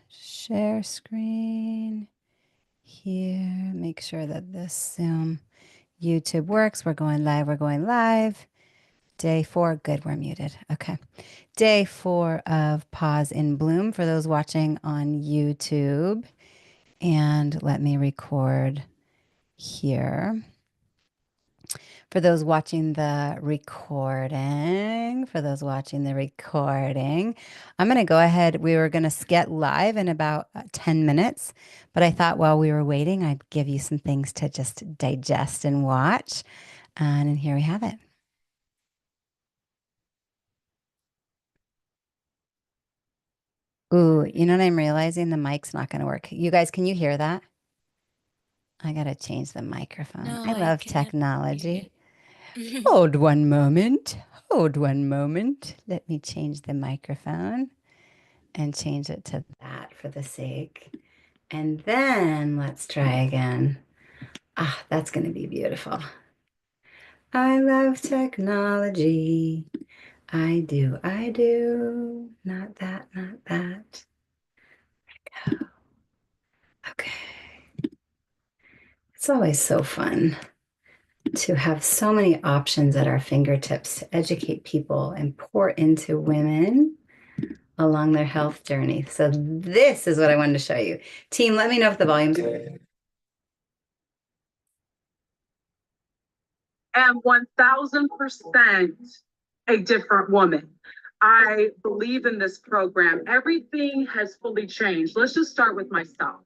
Share screen here. Make sure that this Zoom YouTube works. We're going live. We're going live. Day 4. Good. We're muted. Okay. Day 4 of Pause in Bloom for those watching on YouTube. And let me record here. For those watching the recording, I'm going to go ahead. We were going to get live in about 10 minutes, but I thought while we were waiting, I'd give you some things to just digest and watch. And here we have it. Ooh, you know what I'm realizing? The mic's not going to work. You guys, can you hear that? I got to change the microphone. No, I love can't hear technology. you. Hold one moment. Hold one moment. Let me change the microphone and change it to that for the sake. And then let's try again. Ah, that's going to be beautiful. I love technology. I do. Not that, not that. Okay. It's always so fun to have so many options at our fingertips to educate people and pour into women along their health journey. So this is what I wanted to show you. Team, let me know if the volume's am 1000% a different woman. I believe in this program. Everything has fully changed. Let's just start with myself.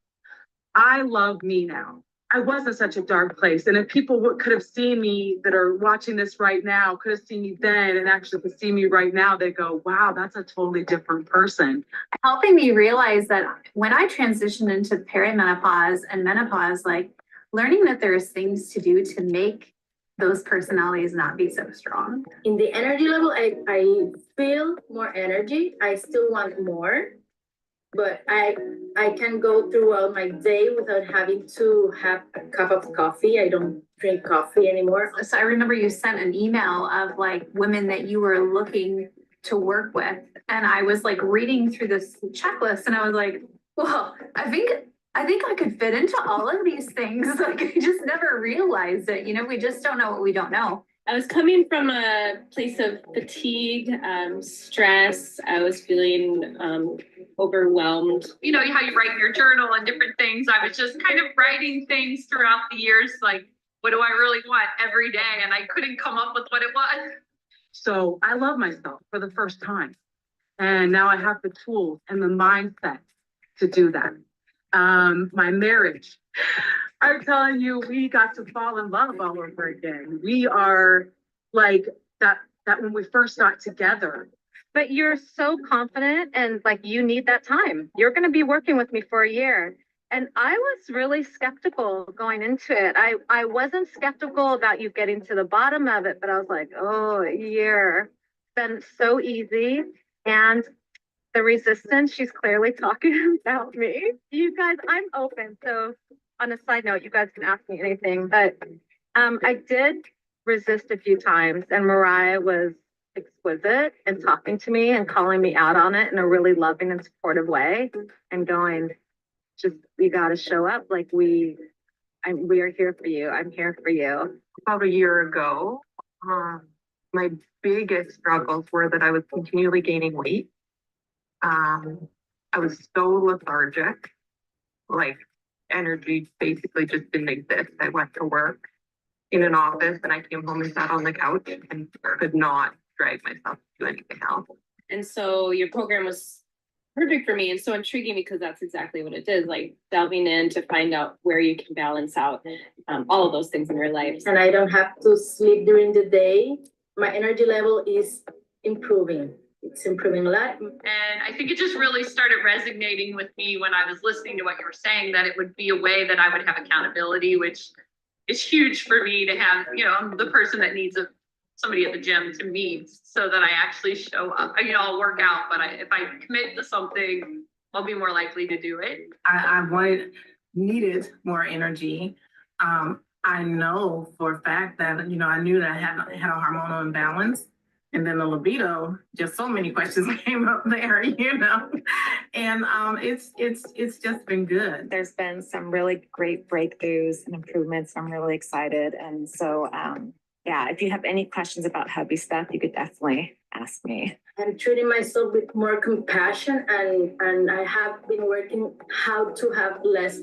I love me now. I was in such a dark place. And if people could have seen me that are watching this right now, could have seen me then and actually could see me right now, they go, wow, that's a totally different person. Helping me realize that when I transitioned into perimenopause and menopause, like learning that there's things to do to make those personalities not be so strong. In the energy level, I feel more energy. I still want more, but I can go throughout my day without having to have a cup of coffee. I don't drink coffee anymore. So I remember you sent an email of like women that you were looking to work with. And I was like reading through this checklist and I was like, well, I think I could fit into all of these things. Like I just never realized it. You know, we just don't know what we don't know. I was coming from a place of fatigue, stress. I was feeling overwhelmed. You know how you write in your journal and different things. I was just kind of writing things throughout the years, like, what do I really want every day? And I couldn't come up with what it was. So I love myself for the first time. And now I have the tools and the mindset to do that. My marriage, I'm telling you, we got to fall in love all over again. We are like that when we first got together. But you're so confident and like you need that time. You're going to be working with me for a year. And I was really skeptical going into it. I wasn't skeptical about you getting to the bottom of it, but I was like, oh, a year. It's been so easy. And the resistance, she's clearly talking about me. You guys, I'm open. So on a side note, you guys can ask me anything, but I did resist a few times and Maraya was exquisite in talking to me and calling me out on it in a really loving and supportive way and going, just, you got to show up. Like we are here for you. I'm here for you. About a year ago, my biggest struggles were that I was continually gaining weight. I was so lethargic, like energy basically just didn't exist. I went to work in an office and I came home and sat on the couch and could not drag myself to do anything else. And so your program was perfect for me and so intriguing because that's exactly what it is, like delving in to find out where you can balance out all of those things in your life. And I don't have to sleep during the day. My energy level is improving. It's improving a lot. And I think it just really started resonating with me when I was listening to what you were saying, that it would be a way that I would have accountability, which is huge for me to have. You know, I'm the person that needs somebody at the gym to meet so that I actually show up. You know, I'll work out, but if I commit to something, I'll be more likely to do it. I needed more energy. I know for a fact that, you know, I knew that I had a hormonal imbalance. And then the libido, just so many questions came up there, and it's just been good. There's been some really great breakthroughs and improvements. I'm really excited. And so, yeah, if you have any questions about hubby stuff, you could definitely ask me. I'm treating myself with more compassion, and I have been working how to have less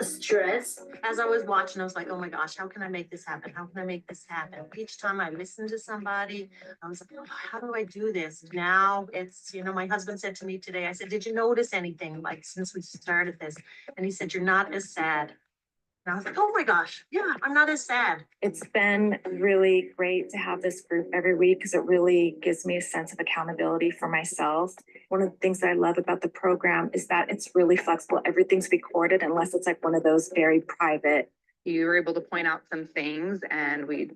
stress. As I was watching, I was like, oh my gosh, how can I make this happen? How can I make this happen? Each time I listened to somebody, I was like, oh, how do I do this? Now it's, my husband said to me today, I said, did you notice anything like since we started this? And he said, you're not as sad. And I was like, oh my gosh, yeah, I'm not as sad. It's been really great to have this group every week because it really gives me a sense of accountability for myself. One of the things that I love about the program is that it's really flexible. Everything's recorded unless it's like one of those very private. You were able to point out some things, and we,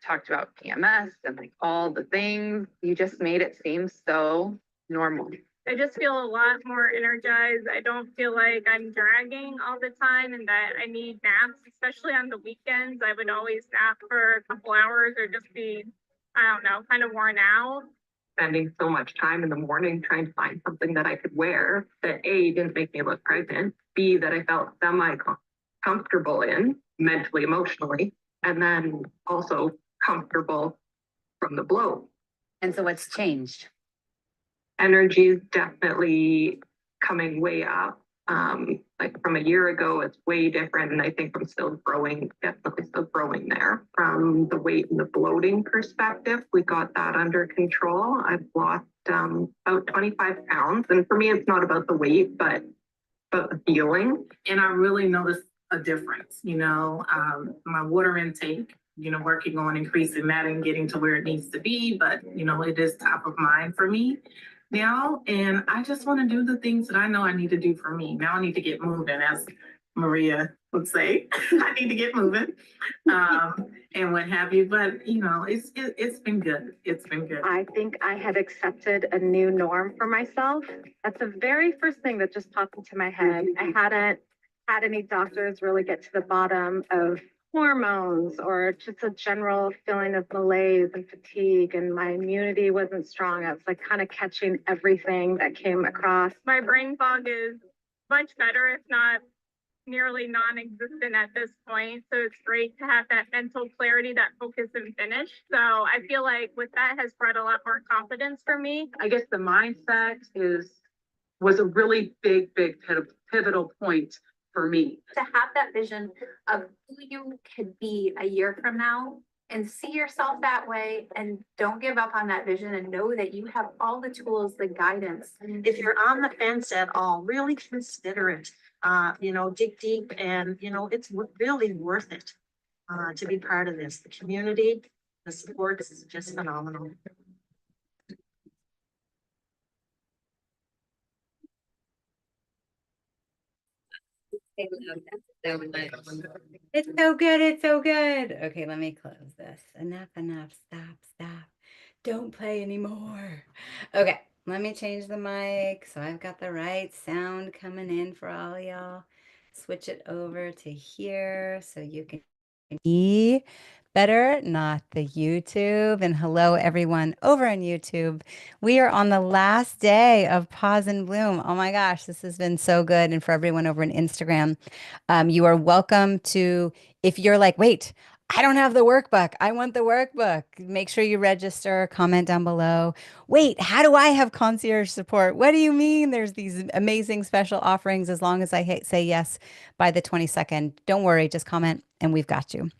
talked about PMS and like all the things. You just made it seem so normal. I just feel a lot more energized. I don't feel like I'm dragging all the time and that I need naps, especially on the weekends. I would always nap for a couple hours or just be, I don't know, kind of worn out. Spending so much time in the morning trying to find something that I could wear that A, didn't make me look pregnant, B, that I felt semi-comfortable in, mentally, emotionally, and then also comfortable from the blow. And so what's changed? Energy is definitely coming way up. Like from a year ago, it's way different. And I think I'm still growing, definitely still growing there. From the weight and the bloating perspective, we got that under control. I've lost about 25 pounds. And for me, it's not about the weight, but the feeling. And I really noticed a difference, my water intake, working on increasing that and getting to where it needs to be. But, it is top of mind for me now, and I just want to do the things that I know I need to do for me. Now I need to get moving, as Maria would say. I need to get moving, and what have you. But it's been good. It's been good. I think I had accepted a new norm for myself. That's the very first thing that just popped into my head. I hadn't had any doctors really get to the bottom of hormones or just a general feeling of malaise and fatigue, and my immunity wasn't strong. I was like kind of catching everything that came across. My brain fog is much better, if not nearly non-existent at this point. So it's great to have that mental clarity, that focus and finish. So I feel like with that has brought a lot more confidence for me. I guess the mindset was a really big pivotal point for me. To have that vision of who you could be a year from now and see yourself that way, and don't give up on that vision, and know that you have all the tools, the guidance. If you're on the fence at all, really consider it. Dig deep, and it's really worth it to be part of this. The community, the support is just phenomenal. It's so good. It's so good. Okay, let me close this. Enough. Stop. Don't play anymore. Okay, let me change the mic so I've got the right sound coming in for all y'all. Switch it over to here so you can see better, not the YouTube. And hello, everyone over on YouTube. We are on the last day of Pause and Bloom. Oh my gosh, this has been so good. And for everyone over on Instagram, you are welcome to, if you're like, wait, I don't have the workbook. I want the workbook. Make sure you register, comment down below. Wait, how do I have concierge support? What do you mean? There's these amazing special offerings as long as I say yes by the 22nd. Don't worry, just comment and we've got you.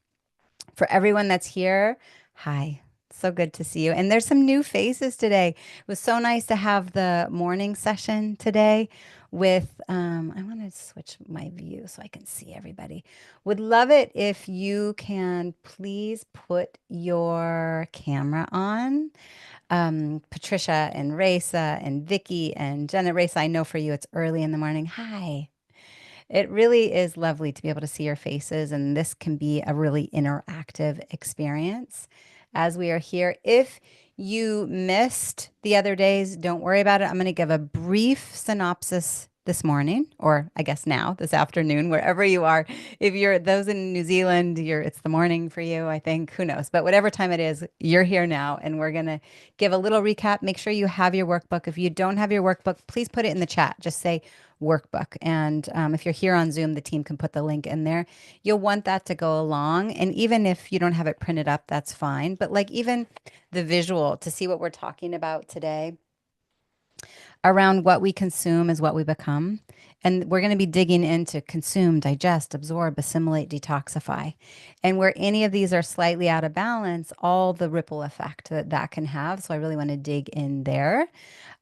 For everyone that's here, hi. So good to see you. And there's some new faces today. It was so nice to have the morning session today with, I want to switch my view so I can see everybody. Would love it if you can please put your camera on. Patricia and Raisa and Vicky and Jenna. Raisa, I know for you it's early in the morning. Hi. It really is lovely to be able to see your faces, and this can be a really interactive experience as we are here. If you missed the other days, don't worry about it. I'm going to give a brief synopsis this morning, or I guess now, this afternoon, wherever you are. If you're those in New Zealand, it's the morning for you, I think. Who knows? But whatever time it is, you're here now, and we're gonna give a little recap. Make sure you have your workbook. If you don't have your workbook, please put it in the chat. Just say workbook. And if you're here on Zoom, the team can put the link in there. You'll want that to go along. And even if you don't have it printed up, that's fine. But like even the visual to see what we're talking about today around what we consume is what we become. And we're going to be digging into consume, digest, absorb, assimilate, detoxify. And where any of these are slightly out of balance, all the ripple effect that that can have. So I really want to dig in there.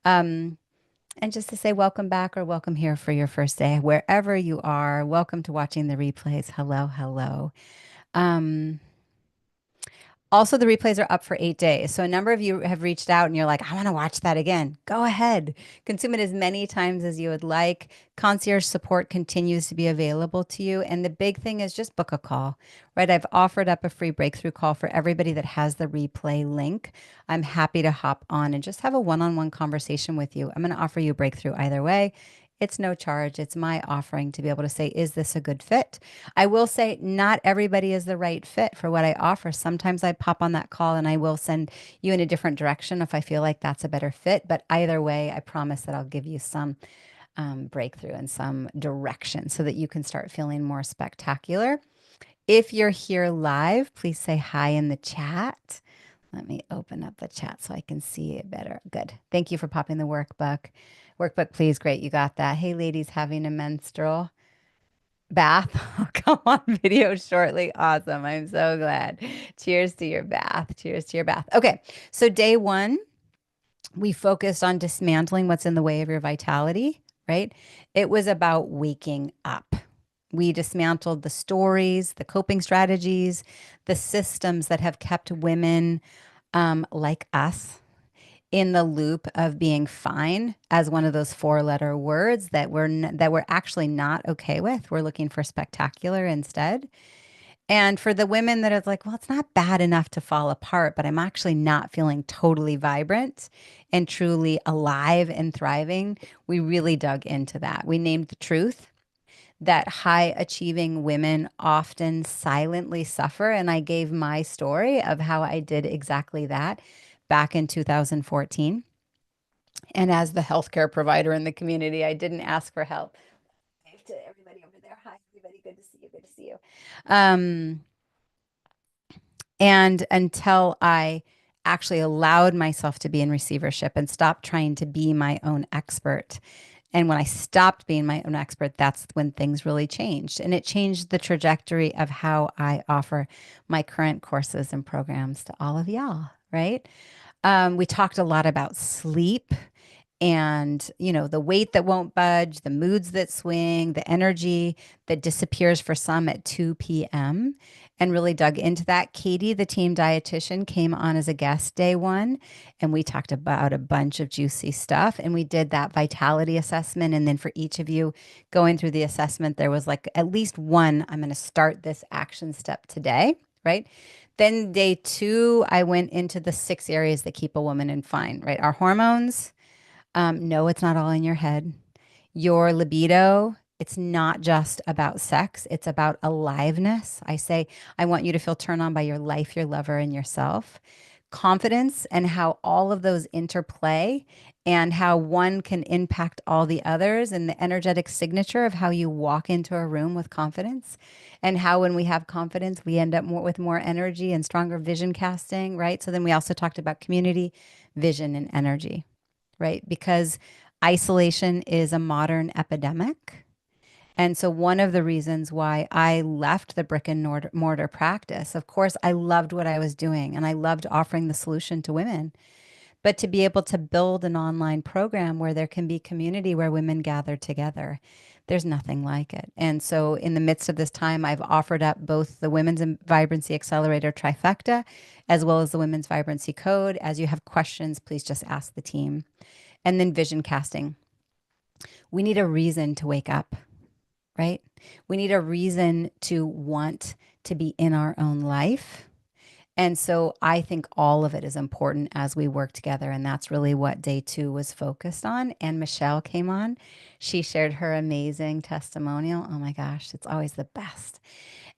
And just to say welcome back or welcome here for your first day, wherever you are, welcome to watching the replays. Hello, hello. Also, the replays are up for 8 days. So a number of you have reached out and you're like, I want to watch that again. Go ahead. Consume it as many times as you would like. Concierge support continues to be available to you. And the big thing is just book a call, right? I've offered up a free breakthrough call for everybody that has the replay link. I'm happy to hop on and just have a one-on-one conversation with you. I'm going to offer you a breakthrough either way. It's no charge. It's my offering to be able to say, is this a good fit? I will say not everybody is the right fit for what I offer. Sometimes I pop on that call and I will send you in a different direction if I feel like that's a better fit. But either way, I promise that I'll give you some breakthrough and some direction so that you can start feeling more spectacular. If you're here live, please say hi in the chat. Let me open up the chat so I can see it better. Good. Thank you for popping the workbook. Workbook, please. Great. You got that. Hey, ladies, having a menstrual bath. I'll come on video shortly. Awesome. I'm so glad. Cheers to your bath. Cheers to your bath. Okay. So day one, we focused on dismantling what's in the way of your vitality, right? It was about waking up. We dismantled the stories, the coping strategies, the systems that have kept women like us in the loop of being fine as one of those 4-letter words that we're actually not okay with. We're looking for spectacular instead. And for the women that are like, well, it's not bad enough to fall apart, but I'm actually not feeling totally vibrant and truly alive and thriving, we really dug into that. We named the truth that high achieving women often silently suffer. And I gave my story of how I did exactly that back in 2014. And as the healthcare provider in the community, I didn't ask for help. Wave to everybody over there. Hi, everybody. Good to see you. Good to see you. And until I actually allowed myself to be in receivership and stopped trying to be my own expert. And when I stopped being my own expert, that's when things really changed. And it changed the trajectory of how I offer my current courses and programs to all of y'all, right? We talked a lot about sleep and, the weight that won't budge, the moods that swing, the energy that disappears for some at 2 p.m. and really dug into that. Katie, the team dietitian, came on as a guest day one, and we talked about a bunch of juicy stuff. And we did that vitality assessment. And then for each of you going through the assessment, there was like at least one, I'm going to start this action step today, right? Then day two, I went into the 6 areas that keep a woman in fine, right? Our hormones. No, it's not all in your head. Your libido, it's not just about sex. It's about aliveness. I say, I want you to feel turned on by your life, your lover, and yourself. Confidence and how all of those interplay and how one can impact all the others and the energetic signature of how you walk into a room with confidence and how when we have confidence, we end up with more energy and stronger vision casting, right? So then we also talked about community, vision, and energy, right? Because isolation is a modern epidemic. And so one of the reasons why I left the brick and mortar practice, of course, I loved what I was doing and I loved offering the solution to women. But to be able to build an online program where there can be community where women gather together, there's nothing like it. And so in the midst of this time, I've offered up both the Women's Vibrancy Accelerator trifecta, as well as the Women's Vibrancy Code. As you have questions, please just ask the team. And then vision casting. We need a reason to wake up, right? We need a reason to want to be in our own life And so I think all of it is important as we work together. And that's really what day 2 was focused on. And Michelle came on. She shared her amazing testimonial. Oh my gosh, it's always the best.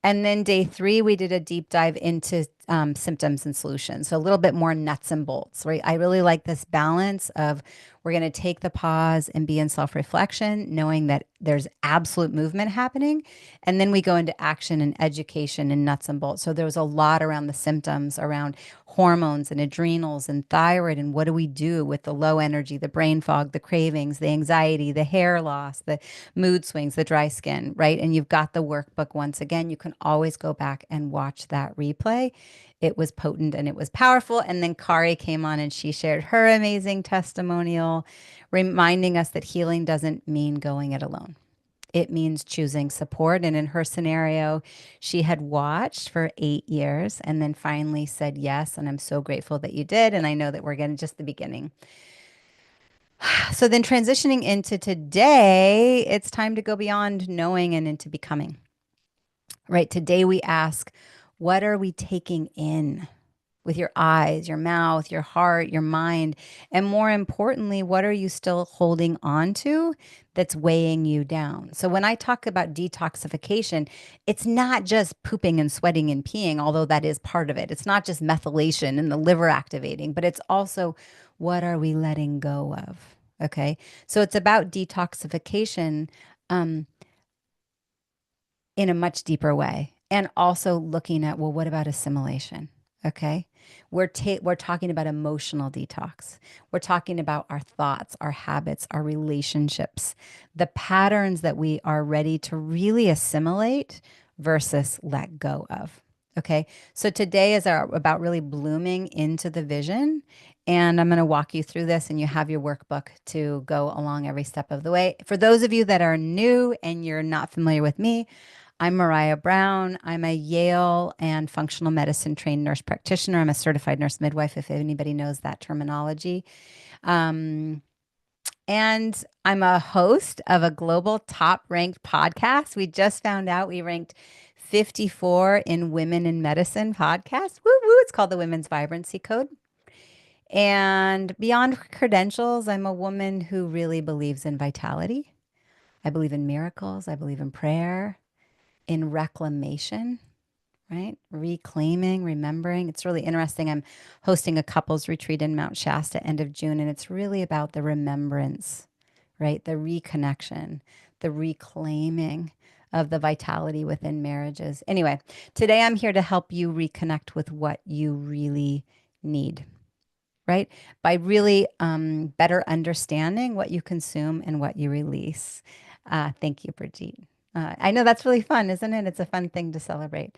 And then day 3, we did a deep dive into symptoms and solutions. So a little bit more nuts and bolts, right? I really like this balance of we're going to take the pause and be in self-reflection, knowing that there's absolute movement happening. And then we go into action and education and nuts and bolts. So there was a lot around the symptoms, around hormones and adrenals and thyroid. And what do we do with the low energy, the brain fog, the cravings, the anxiety, the hair loss, the mood swings, the dry skin, right? And you've got the workbook once again. You can always go back and watch that replay. It was potent and it was powerful. And then Kari came on and she shared her amazing testimonial, reminding us that healing doesn't mean going it alone. It means choosing support. And in her scenario, she had watched for 8 years and then finally said yes. And I'm so grateful that you did. And I know that we're getting just the beginning. So then transitioning into today, it's time to go beyond knowing and into becoming. Right? Today we ask, what are we taking in with your eyes, your mouth, your heart, your mind? And more importantly, what are you still holding on to that's weighing you down? So when I talk about detoxification, it's not just pooping and sweating and peeing, although that is part of it. It's not just methylation and the liver activating, but it's also what are we letting go of? Okay. So it's about detoxification. In a much deeper way. And also looking at, well, what about assimilation? Okay. We're talking about emotional detox. We're talking about our thoughts, our habits, our relationships, the patterns that we are ready to really assimilate versus let go of. Okay. So today is about really blooming into the vision. And I'm going to walk you through this, and you have your workbook to go along every step of the way. For those of you that are new and you're not familiar with me, I'm Maraya Brown. I'm a Yale and functional medicine trained nurse practitioner. I'm a certified nurse midwife, if anybody knows that terminology. And I'm a host of a global top ranked podcast. We just found out we ranked 54 in Women in Medicine podcast. Woo woo. It's called the Women's Vibrancy Code. And beyond credentials, I'm a woman who really believes in vitality. I believe in miracles. I believe in prayer, in reclamation, right? Reclaiming, remembering. It's really interesting. I'm hosting a couples retreat in Mount Shasta end of June, and it's really about the remembrance, right? The reconnection, the reclaiming of the vitality within marriages. Anyway, today I'm here to help you reconnect with what you really need, right? By really better understanding what you consume and what you release. Thank you, Brigitte. I know that's really fun, isn't it? It's a fun thing to celebrate.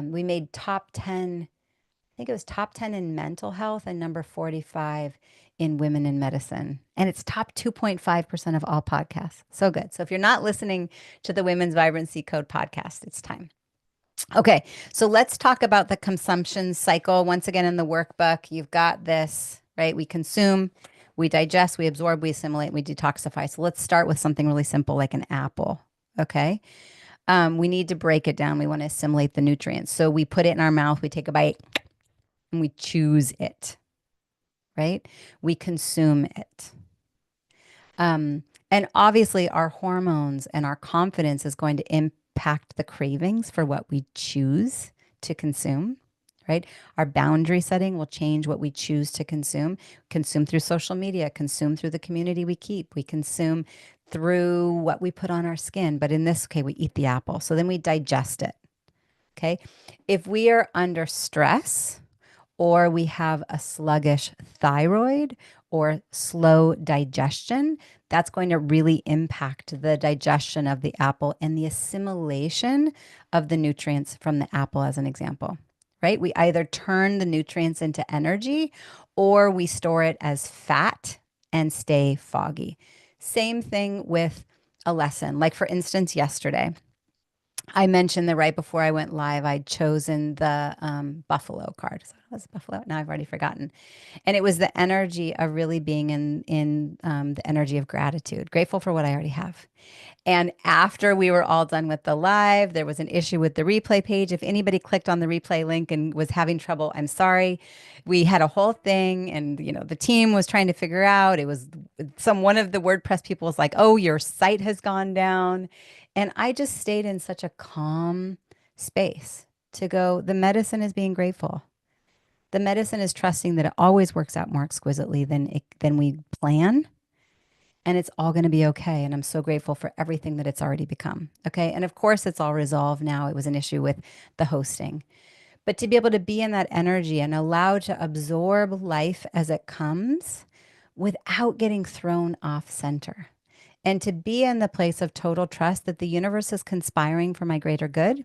We made top 10, I think it was top 10 in mental health and number 45 in women in medicine. And it's top 2.5% of all podcasts. So good. So if you're not listening to the Women's Vibrancy Code podcast, it's time. Okay, so let's talk about the consumption cycle. Once again, in the workbook, you've got this, right? We consume, we digest, we absorb, we assimilate, we detoxify. So let's start with something really simple like an apple, okay? We need to break it down. We want to assimilate the nutrients. So we put it in our mouth, we take a bite, and we choose it, right? We consume it. And obviously, our hormones and our confidence is going to impact the cravings for what we choose to consume, right? Our boundary setting will change what we choose to consume. Consume through social media, consume through the community we keep. We consume through what we put on our skin. But in this, okay, we eat the apple. So then we digest it, okay? If we are under stress, or we have a sluggish thyroid or slow digestion, that's going to really impact the digestion of the apple and the assimilation of the nutrients from the apple, as an example, right? We either turn the nutrients into energy or we store it as fat and stay foggy. Same thing with a lesson. Like, for instance, yesterday, I mentioned that right before I went live, I'd chosen the buffalo card. So it was buffalo. Now I've already forgotten. And it was the energy of really being in the energy of gratitude, grateful for what I already have. And after we were all done with the live, there was an issue with the replay page. If anybody clicked on the replay link and was having trouble, I'm sorry. We had a whole thing, and the team was trying to figure out. It was one of the WordPress people was like, "Oh, your site has gone down," and I just stayed in such a calm space to go. The medicine is being grateful. The medicine is trusting that it always works out more exquisitely than we plan, and it's all going to be okay. And I'm so grateful for everything that it's already become. Okay. And of course, it's all resolved now. It was an issue with the hosting. But to be able to be in that energy and allow to absorb life as it comes without getting thrown off center, and to be in the place of total trust that the universe is conspiring for my greater good.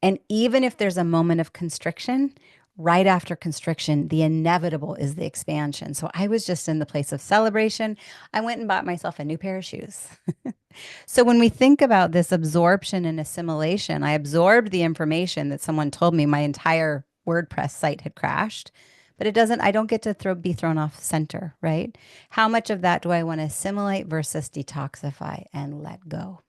And even if there's a moment of constriction, right after constriction, the inevitable is the expansion. So I was just in the place of celebration. I went and bought myself a new pair of shoes. So when we think about this absorption and assimilation, I absorbed the information that someone told me my entire WordPress site had crashed, but I don't get to be thrown off center, right? How much of that do I want to assimilate versus detoxify and let go?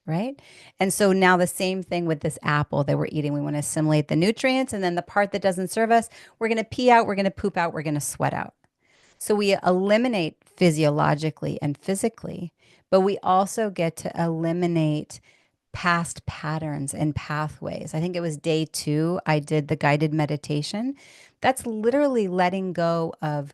Right. And so now the same thing with this apple that we're eating. We want to assimilate the nutrients, and then the part that doesn't serve us, we're going to pee out, we're going to poop out, we're going to sweat out. So we eliminate physiologically and physically, but we also get to eliminate past patterns and pathways. I think it was day 2, I did the guided meditation. That's literally letting go of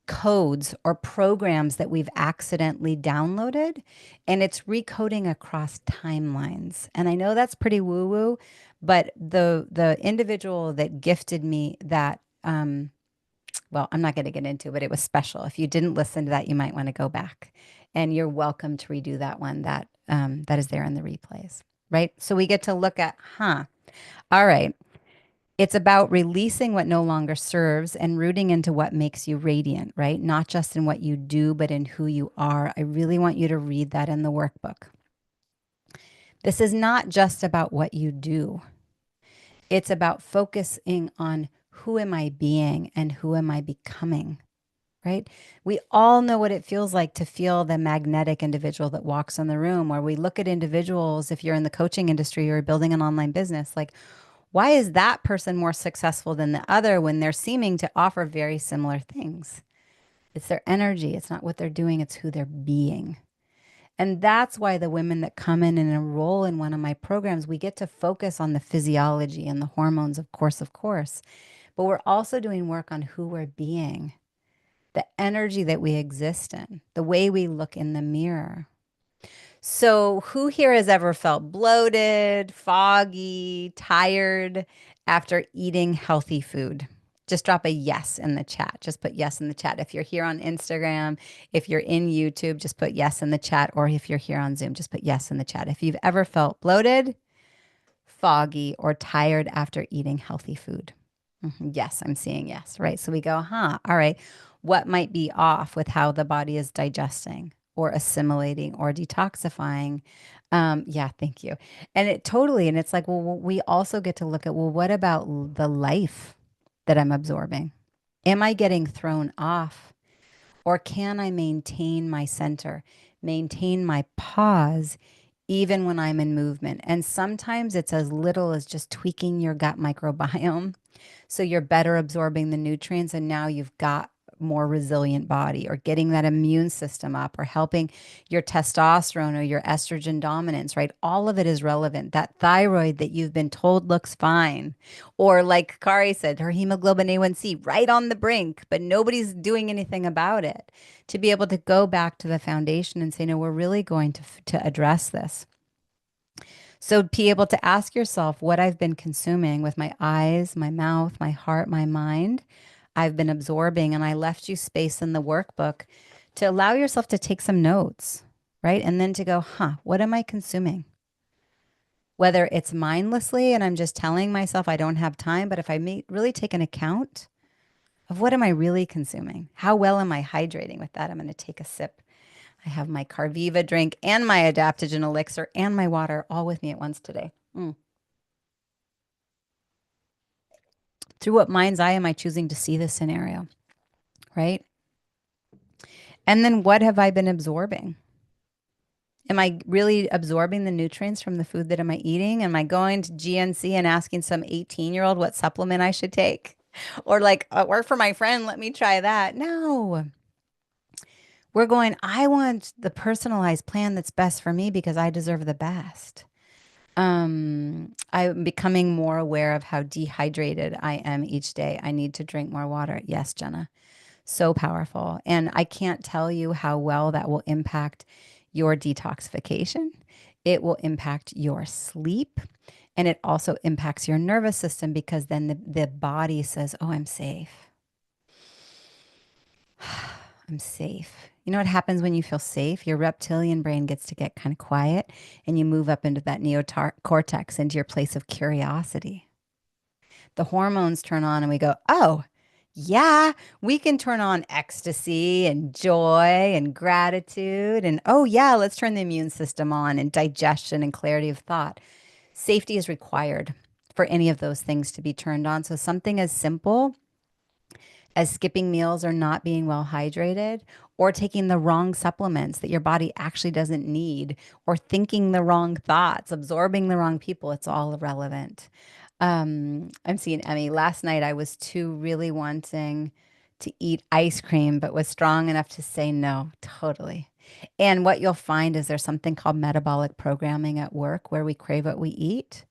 codes or programs that we've accidentally downloaded, and it's recoding across timelines. And I know that's pretty woo woo, but the individual that gifted me that well, I'm not going to get into, but it was special. If you didn't listen to that, you might want to go back, and you're welcome to redo that one. That is there in the replays, right? So we get to look at, all right. It's about releasing what no longer serves and rooting into what makes you radiant, right? Not just in what you do, but in who you are. I really want you to read that in the workbook. This is not just about what you do. It's about focusing on who am I being and who am I becoming, right? We all know what it feels like to feel the magnetic individual that walks in the room, or we look at individuals, if you're in the coaching industry or building an online business, like, why is that person more successful than the other when they're seeming to offer very similar things? It's their energy. It's not what they're doing. It's who they're being. And that's why the women that come in and enroll in one of my programs, we get to focus on the physiology and the hormones, of course, but we're also doing work on who we're being, the energy that we exist in, the way we look in the mirror. So who here has ever felt bloated, foggy, tired after eating healthy food? Just drop a yes in the chat. Just put yes in the chat. If you're here on Instagram, if you're in YouTube, just put yes in the chat. Or if you're here on Zoom, just put yes in the chat. If you've ever felt bloated, foggy, or tired after eating healthy food. Yes, I'm seeing yes, right? So we go, all right, what might be off with how the body is digesting or assimilating or detoxifying? Yeah, thank you. And and it's like, well, we also get to look at, well, what about the life that I'm absorbing? Am I getting thrown off? Or can I maintain my center, maintain my pause, even when I'm in movement? And sometimes it's as little as just tweaking your gut microbiome, so you're better absorbing the nutrients, and now you've got more resilient body, or getting that immune system up, or helping your testosterone or your estrogen dominance, right? All of it is relevant. That thyroid that you've been told looks fine, or like Kari said, her hemoglobin A1C right on the brink, but nobody's doing anything about it. To be able to go back to the foundation and say, no, we're really going to address this. So be able to ask yourself what I've been consuming with my eyes, my mouth, my heart, my mind. I've been absorbing, and I left you space in the workbook to allow yourself to take some notes, right? And then to go, what am I consuming? Whether it's mindlessly and I'm just telling myself I don't have time, but if I really take an account of what am I really consuming? How well am I hydrating with that? I'm going to take a sip. I have my Carviva drink and my adaptogen elixir and my water all with me at once today. Through what mind's eye am I choosing to see this scenario, right? And then what have I been absorbing? Am I really absorbing the nutrients from the food that am I eating? Am I going to GNC and asking some 18-year-old what supplement I should take? Or like, work for my friend, let me try that. No. We're going, I want the personalized plan that's best for me because I deserve the best. I'm becoming more aware of how dehydrated I am each day. I need to drink more water. Yes, Jenna. So powerful. And I can't tell you how well that will impact your detoxification. It will impact your sleep. And it also impacts your nervous system because then the body says, oh, I'm safe. I'm safe. You know what happens when you feel safe? Your reptilian brain gets to get kind of quiet and you move up into that neocortex, into your place of curiosity. The hormones turn on and we go, oh, yeah, we can turn on ecstasy and joy and gratitude. And oh, yeah, let's turn the immune system on and digestion and clarity of thought. Safety is required for any of those things to be turned on. So something as simple as skipping meals or not being well hydrated or taking the wrong supplements that your body actually doesn't need or thinking the wrong thoughts, absorbing the wrong people, it's all irrelevant. I'm seeing Emmy. Last night I was too really wanting to eat ice cream, but was strong enough to say no, totally. And what you'll find is there's something called metabolic programming at work where we crave what we eat.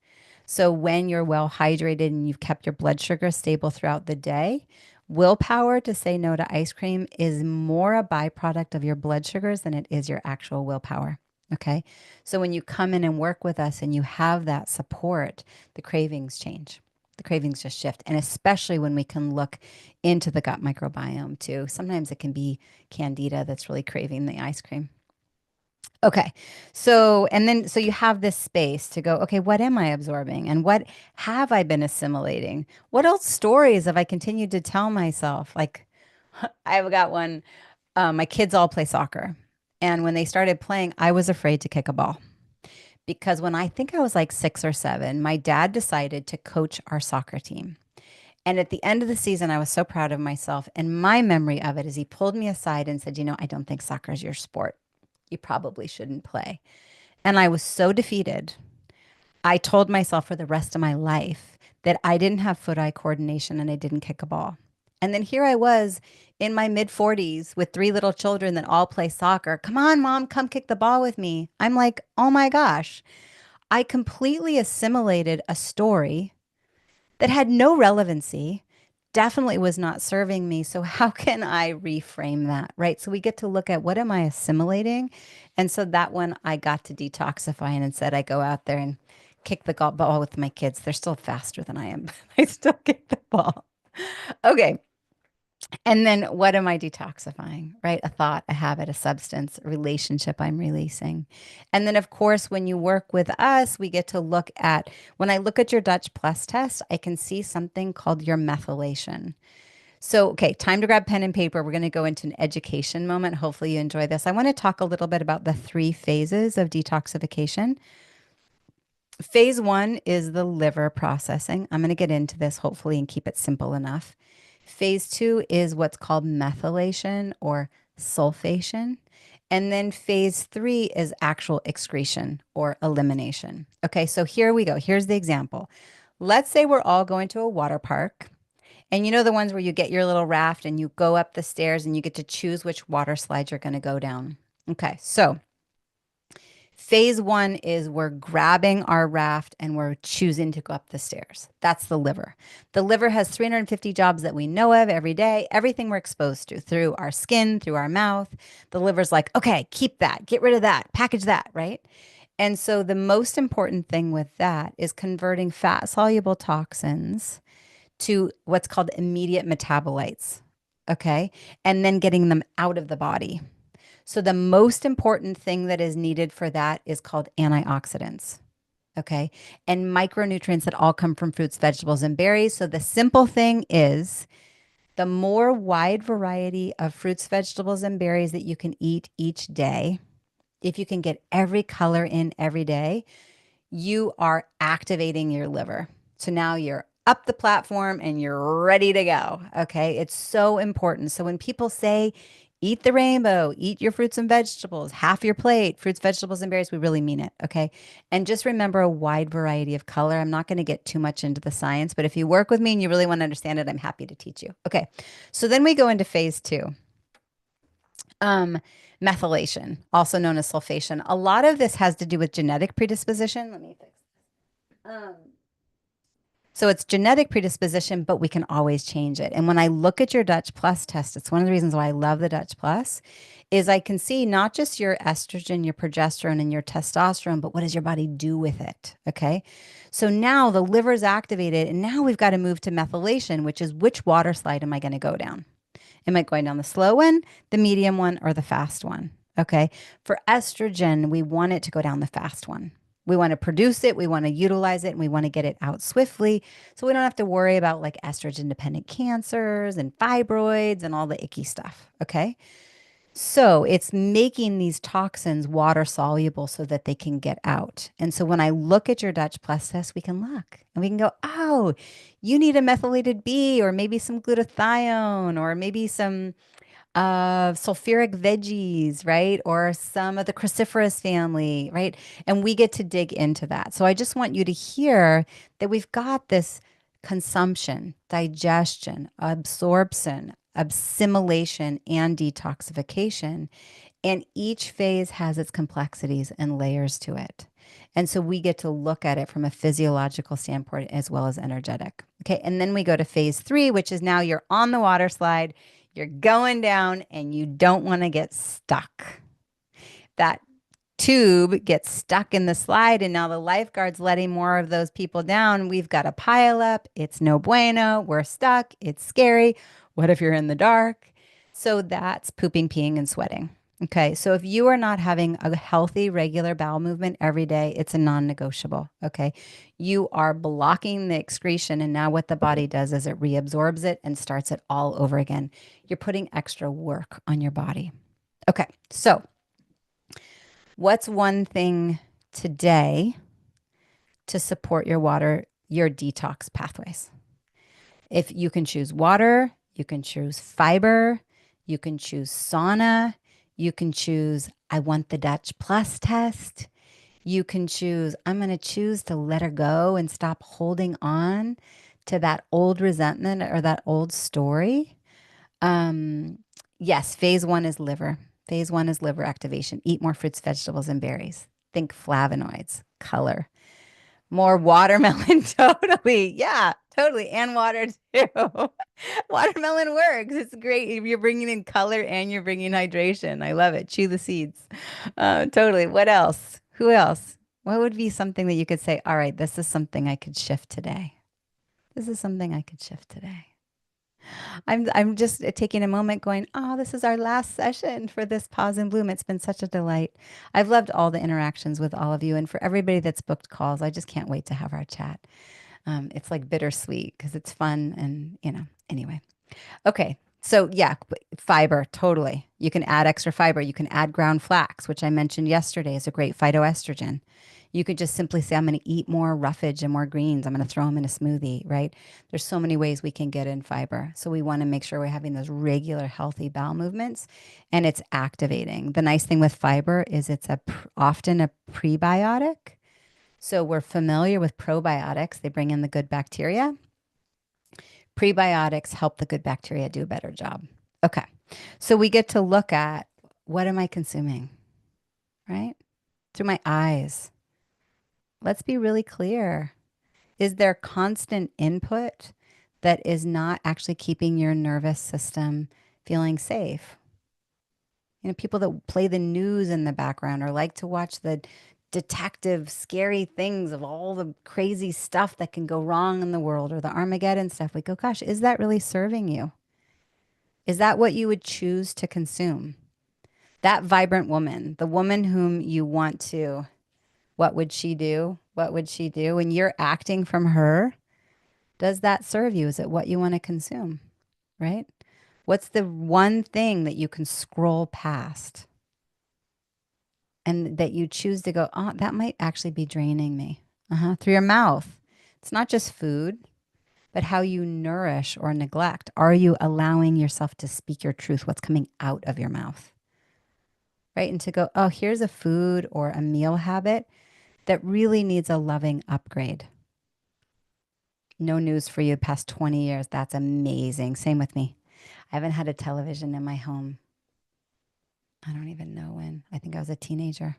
So when you're well hydrated and you've kept your blood sugar stable throughout the day, willpower to say no to ice cream is more a byproduct of your blood sugars than it is your actual willpower. Okay. So when you come in and work with us and you have that support, the cravings change. The cravings just shift. And especially when we can look into the gut microbiome too. Sometimes it can be candida that's really craving the ice cream. Okay. So you have this space to go, okay, what am I absorbing? And what have I been assimilating? What else stories have I continued to tell myself? Like, I've got one, my kids all play soccer. And when they started playing, I was afraid to kick a ball because when I think I was like 6 or 7, my dad decided to coach our soccer team. And at the end of the season, I was so proud of myself. And my memory of it is he pulled me aside and said, I don't think soccer is your sport. You probably shouldn't play. And I was so defeated. I told myself for the rest of my life that I didn't have foot-eye coordination and I didn't kick a ball. And then here I was in my mid-40s with 3 little children that all play soccer. Come on, Mom, come kick the ball with me. I'm like, oh my gosh. I completely assimilated a story that had no relevancy, definitely was not serving me. So how can I reframe that, right? So we get to look at what am I assimilating? And so that one I got to detoxify and instead I go out there and kick the ball with my kids. They're still faster than I am, but I still kick the ball. Okay. And then what am I detoxifying, right? A thought, a habit, a substance, a relationship I'm releasing. And then, of course, when you work with us, we get to look at, when I look at your Dutch Plus test, I can see something called your methylation. So, okay, time to grab pen and paper. We're going to go into an education moment. Hopefully you enjoy this. I want to talk a little bit about the 3 phases of detoxification. Phase 1 is the liver processing. I'm going to get into this hopefully and keep it simple enough. Phase 2 is what's called methylation or sulfation. And then phase 3 is actual excretion or elimination. Okay, so here we go. Here's the example. Let's say we're all going to a water park. And you know the ones where you get your little raft and you go up the stairs and you get to choose which water slide you're going to go down. Okay, so phase 1 is we're grabbing our raft and we're choosing to go up the stairs. That's the liver. The liver has 350 jobs that we know of every day, everything we're exposed to through our skin, through our mouth. The liver's like, okay, keep that, get rid of that, package that, right? And so the most important thing with that is converting fat soluble toxins to what's called immediate metabolites, okay? And then getting them out of the body. So the most important thing that is needed for that is called antioxidants, okay? And micronutrients that all come from fruits, vegetables, and berries. So the simple thing is The more wide variety of fruits, vegetables, and berries that you can eat each day, if you can get every color in every day, you are activating your liver. So now you're up the platform and you're ready to go. Okay. It's so important. So when people say, eat the rainbow, eat your fruits and vegetables, half your plate, fruits, vegetables, and berries, we really mean it. Okay. And just remember a wide variety of color. I'm not going to get too much into the science, but if you work with me and you really want to understand it, I'm happy to teach you. Okay. So then we go into phase 2. Methylation, also known as sulfation. A lot of this has to do with genetic predisposition. Let me fix this. So it's genetic predisposition, but we can always change it. And when I look at your Dutch Plus test, it's one of the reasons why I love the Dutch Plus, is I can see not just your estrogen, your progesterone, and your testosterone, but what does your body do with it? Okay. So now the liver's activated, and now we've got to move to methylation, which is which water slide am I going to go down? Am I going down the slow one, the medium one, or the fast one? Okay. For estrogen, we want it to go down the fast one. We want to produce it, we want to utilize it, and we want to get it out swiftly. So we don't have to worry about like estrogen dependent cancers and fibroids and all the icky stuff. Okay. So it's making these toxins water soluble so that they can get out. And so when I look at your Dutch Plus test, we can look and we can go, oh, you need a methylated B or maybe some glutathione or maybe some sulfuric veggies, right? Or some of the cruciferous family, right? And we get to dig into that. So I just want you to hear that we've got this consumption, digestion, absorption, assimilation, and detoxification. And each phase has its complexities and layers to it. And so we get to look at it from a physiological standpoint as well as energetic. Okay. And then we go to phase 3, which is now you're on the water slide, you're going down, and you don't want to get stuck. That tube gets stuck in the slide, and now the lifeguard's letting more of those people down. We've got a pile up. It's no bueno. We're stuck. It's scary. What if you're in the dark? So that's pooping, peeing, and sweating. Okay. So if you are not having a healthy, regular bowel movement every day, it's a non-negotiable. Okay. You are blocking the excretion. And now what the body does is it reabsorbs it and starts it all over again. You're putting extra work on your body. Okay. So what's one thing today to support your detox pathways? If you can choose water, you can choose fiber, you can choose sauna, you can choose, I want the Dutch Plus test. You can choose, I'm going to choose to let her go and stop holding on to that old resentment or that old story. Yes, phase 1 is liver. Phase 1 is liver activation. Eat more fruits, vegetables, and berries. Think flavonoids, color. More watermelon, totally. Yeah, totally. And water too. Watermelon works. It's great. You're bringing in color and you're bringing hydration. I love it. Chew the seeds. Totally. What else? Who else? What would be something that you could say, all right, this is something I could shift today. This is something I could shift today. I'm just taking a moment going, oh, this is our last session for this Pause and Bloom. It's been such a delight. I've loved all the interactions with all of you. And for everybody that's booked calls, I just can't wait to have our chat. It's like bittersweet because it's fun and, anyway. Okay. So yeah, fiber, totally. You can add extra fiber. You can add ground flax, which I mentioned yesterday is a great phytoestrogen. You could just simply say, I'm going to eat more roughage and more greens. I'm going to throw them in a smoothie, right? There's so many ways we can get in fiber. So we want to make sure we're having those regular healthy bowel movements and it's activating. The nice thing with fiber is it's often a prebiotic. So we're familiar with probiotics. They bring in the good bacteria. Prebiotics help the good bacteria do a better job. Okay. So we get to look at what am I consuming, right? Through my eyes. Let's be really clear. Is there constant input that is not actually keeping your nervous system feeling safe? People that play the news in the background or like to watch the detective scary things of all the crazy stuff that can go wrong in the world or the Armageddon stuff. We go, gosh, is that really serving you? Is that what you would choose to consume? That vibrant woman, the woman whom you want to, what would she do? What would she do? When you're acting from her, does that serve you? Is it what you want to consume? right? What's the one thing that you can scroll past and that you choose to go, oh, that might actually be draining me? Through your mouth. It's not just food, but how you nourish or neglect. Are you allowing yourself to speak your truth? What's coming out of your mouth? Right? And to go, oh, here's a food or a meal habit that really needs a loving upgrade. No news for you past 20 years. That's amazing. Same with me. I haven't had a television in my home. I don't even know when. I think I was a teenager.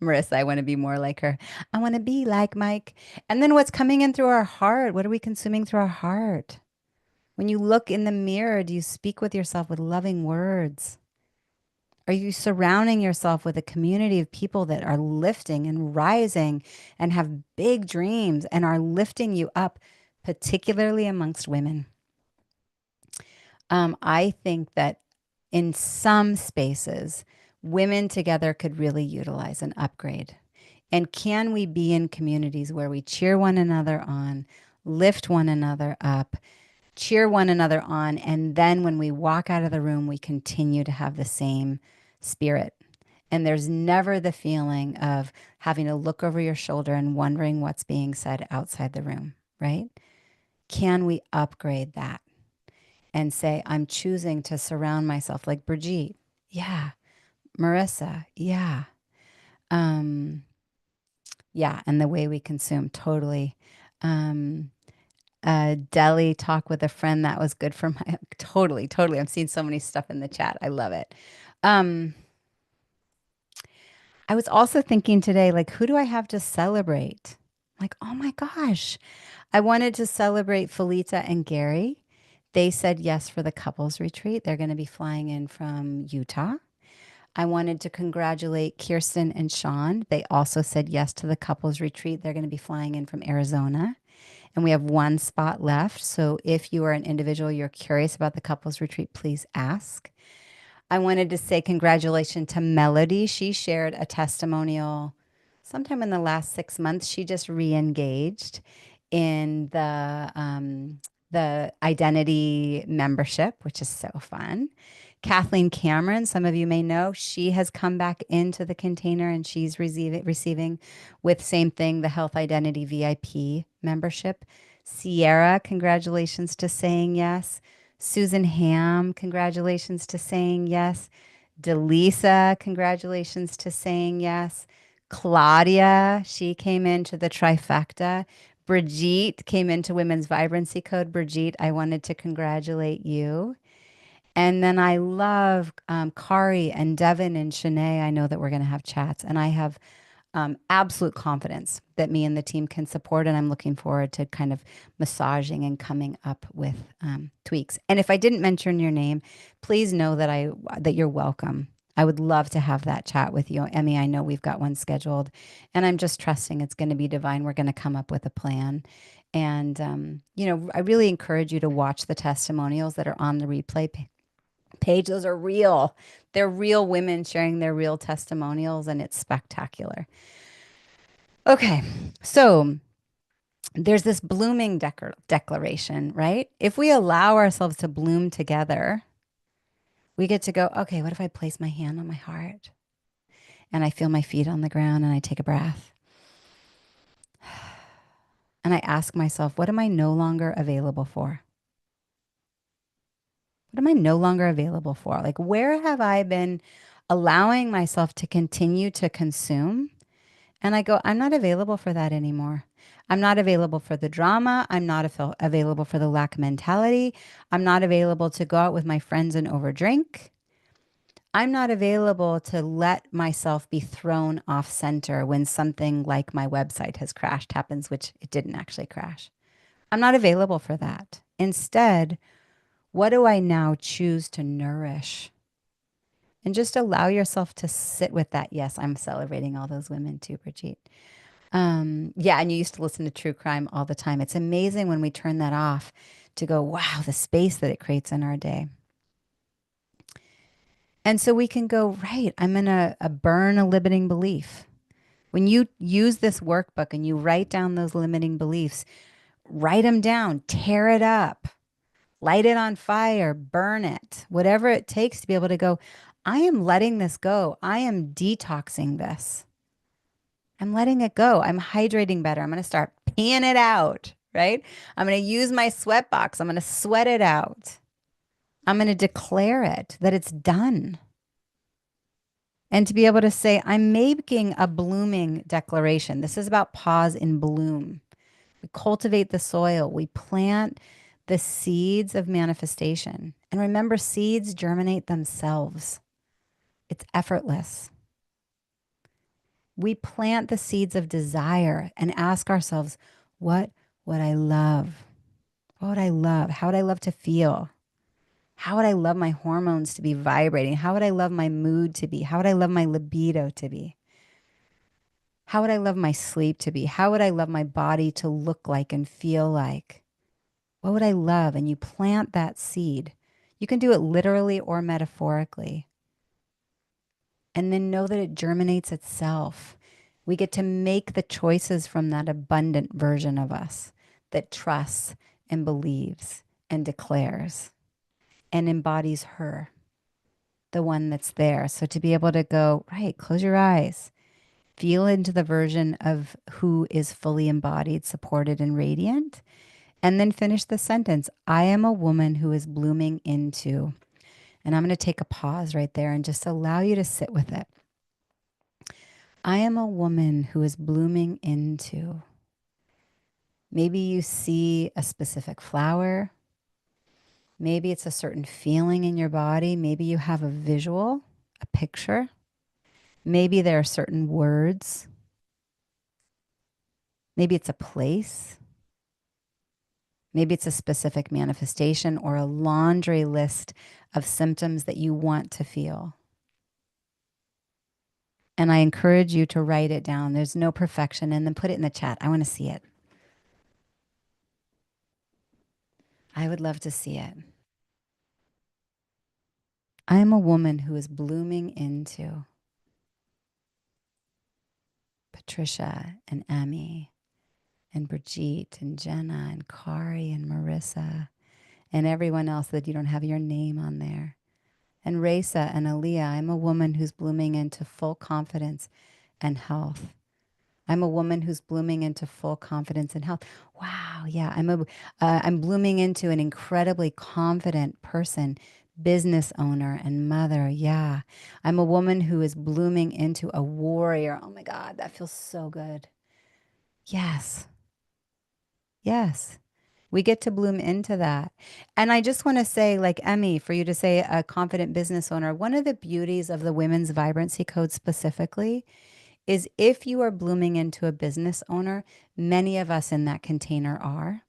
Marissa, I want to be more like her. I want to be like Mike. And then what's coming in through our heart? What are we consuming through our heart? When you look in the mirror, do you speak with yourself with loving words? Are you surrounding yourself with a community of people that are lifting and rising and have big dreams and are lifting you up, particularly amongst women? I think that in some spaces, women together could really utilize an upgrade. And can we be in communities where we cheer one another on, lift one another up, cheer one another on, and then when we walk out of the room, we continue to have the same spirit. And there's never the feeling of having to look over your shoulder and wondering what's being said outside the room, right? Can we upgrade that and say, I'm choosing to surround myself like Brigitte? Yeah. Marissa? Yeah. Yeah. And the way we consume, totally. Deli talk with a friend, that was good for my, totally. I'm seeing so many stuff in the chat. I love it. I was also thinking today, like, who do I have to celebrate? Like, oh my gosh, I wanted to celebrate Felita and Gary. They said yes for the couples retreat. They're going to be flying in from Utah. I wanted to congratulate Kirsten and Sean. They also said yes to the couples retreat. They're going to be flying in from Arizona. And we have one spot left. So if you are an individual, you're curious about the couples retreat, please ask. I wanted to say congratulations to Melody. She shared a testimonial sometime in the last 6 months. She just re-engaged in the identity membership, which is so fun. Kathleen Cameron, some of you may know, she has come back into the container and she's receiving with same thing, the Health Identity VIP membership. Sierra, congratulations to saying yes. Susan Ham, congratulations to saying yes. Delisa, congratulations to saying yes. Claudia, she came into the trifecta. Brigitte came into Women's Vibrancy Code. Brigitte, I wanted to congratulate you. And then I love Kari and Devin and Shanae. I know that we're going to have chats, and I have absolute confidence that me and the team can support. And I'm looking forward to kind of massaging and coming up with tweaks. And if I didn't mention your name, please know that that you're welcome. I would love to have that chat with you. Emmy, I know we've got one scheduled, and I'm just trusting it's going to be divine. We're going to come up with a plan. And, I really encourage you to watch the testimonials that are on the replay page. Those are real. They're real women sharing their real testimonials, and it's spectacular. Okay, so there's this blooming declaration, right? If we allow ourselves to bloom together, we get to go, okay, what if I place my hand on my heart and I feel my feet on the ground and I take a breath? And I ask myself, what am I no longer available for? What am I no longer available for? Like, where have I been allowing myself to continue to consume? And I go, I'm not available for that anymore. I'm not available for the drama. I'm not available for the lack mentality. I'm not available to go out with my friends and overdrink. I'm not available to let myself be thrown off center when something like my website has crashed happens, which it didn't actually crash. I'm not available for that. Instead, what do I now choose to nourish? And just allow yourself to sit with that. Yes, I'm celebrating all those women too, Brigitte. Yeah, and you used to listen to true crime all the time. It's amazing when we turn that off to go, wow, the space that it creates in our day. And so we can go, right, I'm going to burn a limiting belief. When you use this workbook and you write down those limiting beliefs, write them down, tear it up. light it on fire, burn it, whatever it takes to be able to go, I am letting this go. I am detoxing this. I'm letting it go. I'm hydrating better. I'm going to start peeing it out, right? I'm going to use my sweat box. I'm going to sweat it out. I'm going to declare it that it's done. And to be able to say, I'm making a blooming declaration. This is about pause in bloom. We cultivate the soil. We plant the seeds of manifestation. And remember, seeds germinate themselves. It's effortless. We plant the seeds of desire and ask ourselves, what would I love? What would I love? How would I love to feel? How would I love my hormones to be vibrating? How would I love my mood to be? How would I love my libido to be? How would I love my sleep to be? How would I love my body to look like and feel like? What would I love? And you plant that seed. You can do it literally or metaphorically. And then know that it germinates itself. We get to make the choices from that abundant version of us that trusts and believes and declares and embodies her, the one that's there. So to be able to go, right, close your eyes, feel into the version of who is fully embodied, supported, and radiant, and then finish the sentence. I am a woman who is blooming into, and I'm going to take a pause right there and just allow you to sit with it. I am a woman who is blooming into. Maybe you see a specific flower. Maybe it's a certain feeling in your body. Maybe you have a visual, a picture. Maybe there are certain words. Maybe it's a place. Maybe it's a specific manifestation or a laundry list of symptoms that you want to feel. And I encourage you to write it down. There's no perfection. And then put it in the chat. I want to see it. I would love to see it. I am a woman who is blooming into. Patricia and Emmy and Brigitte and Jenna and Kari and Marissa and everyone else that you don't have your name on there. And Raisa and Aaliyah, I'm a woman who's blooming into full confidence and health. I'm a woman who's blooming into full confidence and health. Wow, yeah, I'm blooming into an incredibly confident person, business owner and mother. Yeah, I'm a woman who is blooming into a warrior. Oh my God, that feels so good. Yes, yes. We get to bloom into that. And I just want to say, like Emmy, for you to say a confident business owner, one of the beauties of the Women's Vibrancy Code specifically is if you are blooming into a business owner, many of us in that container are,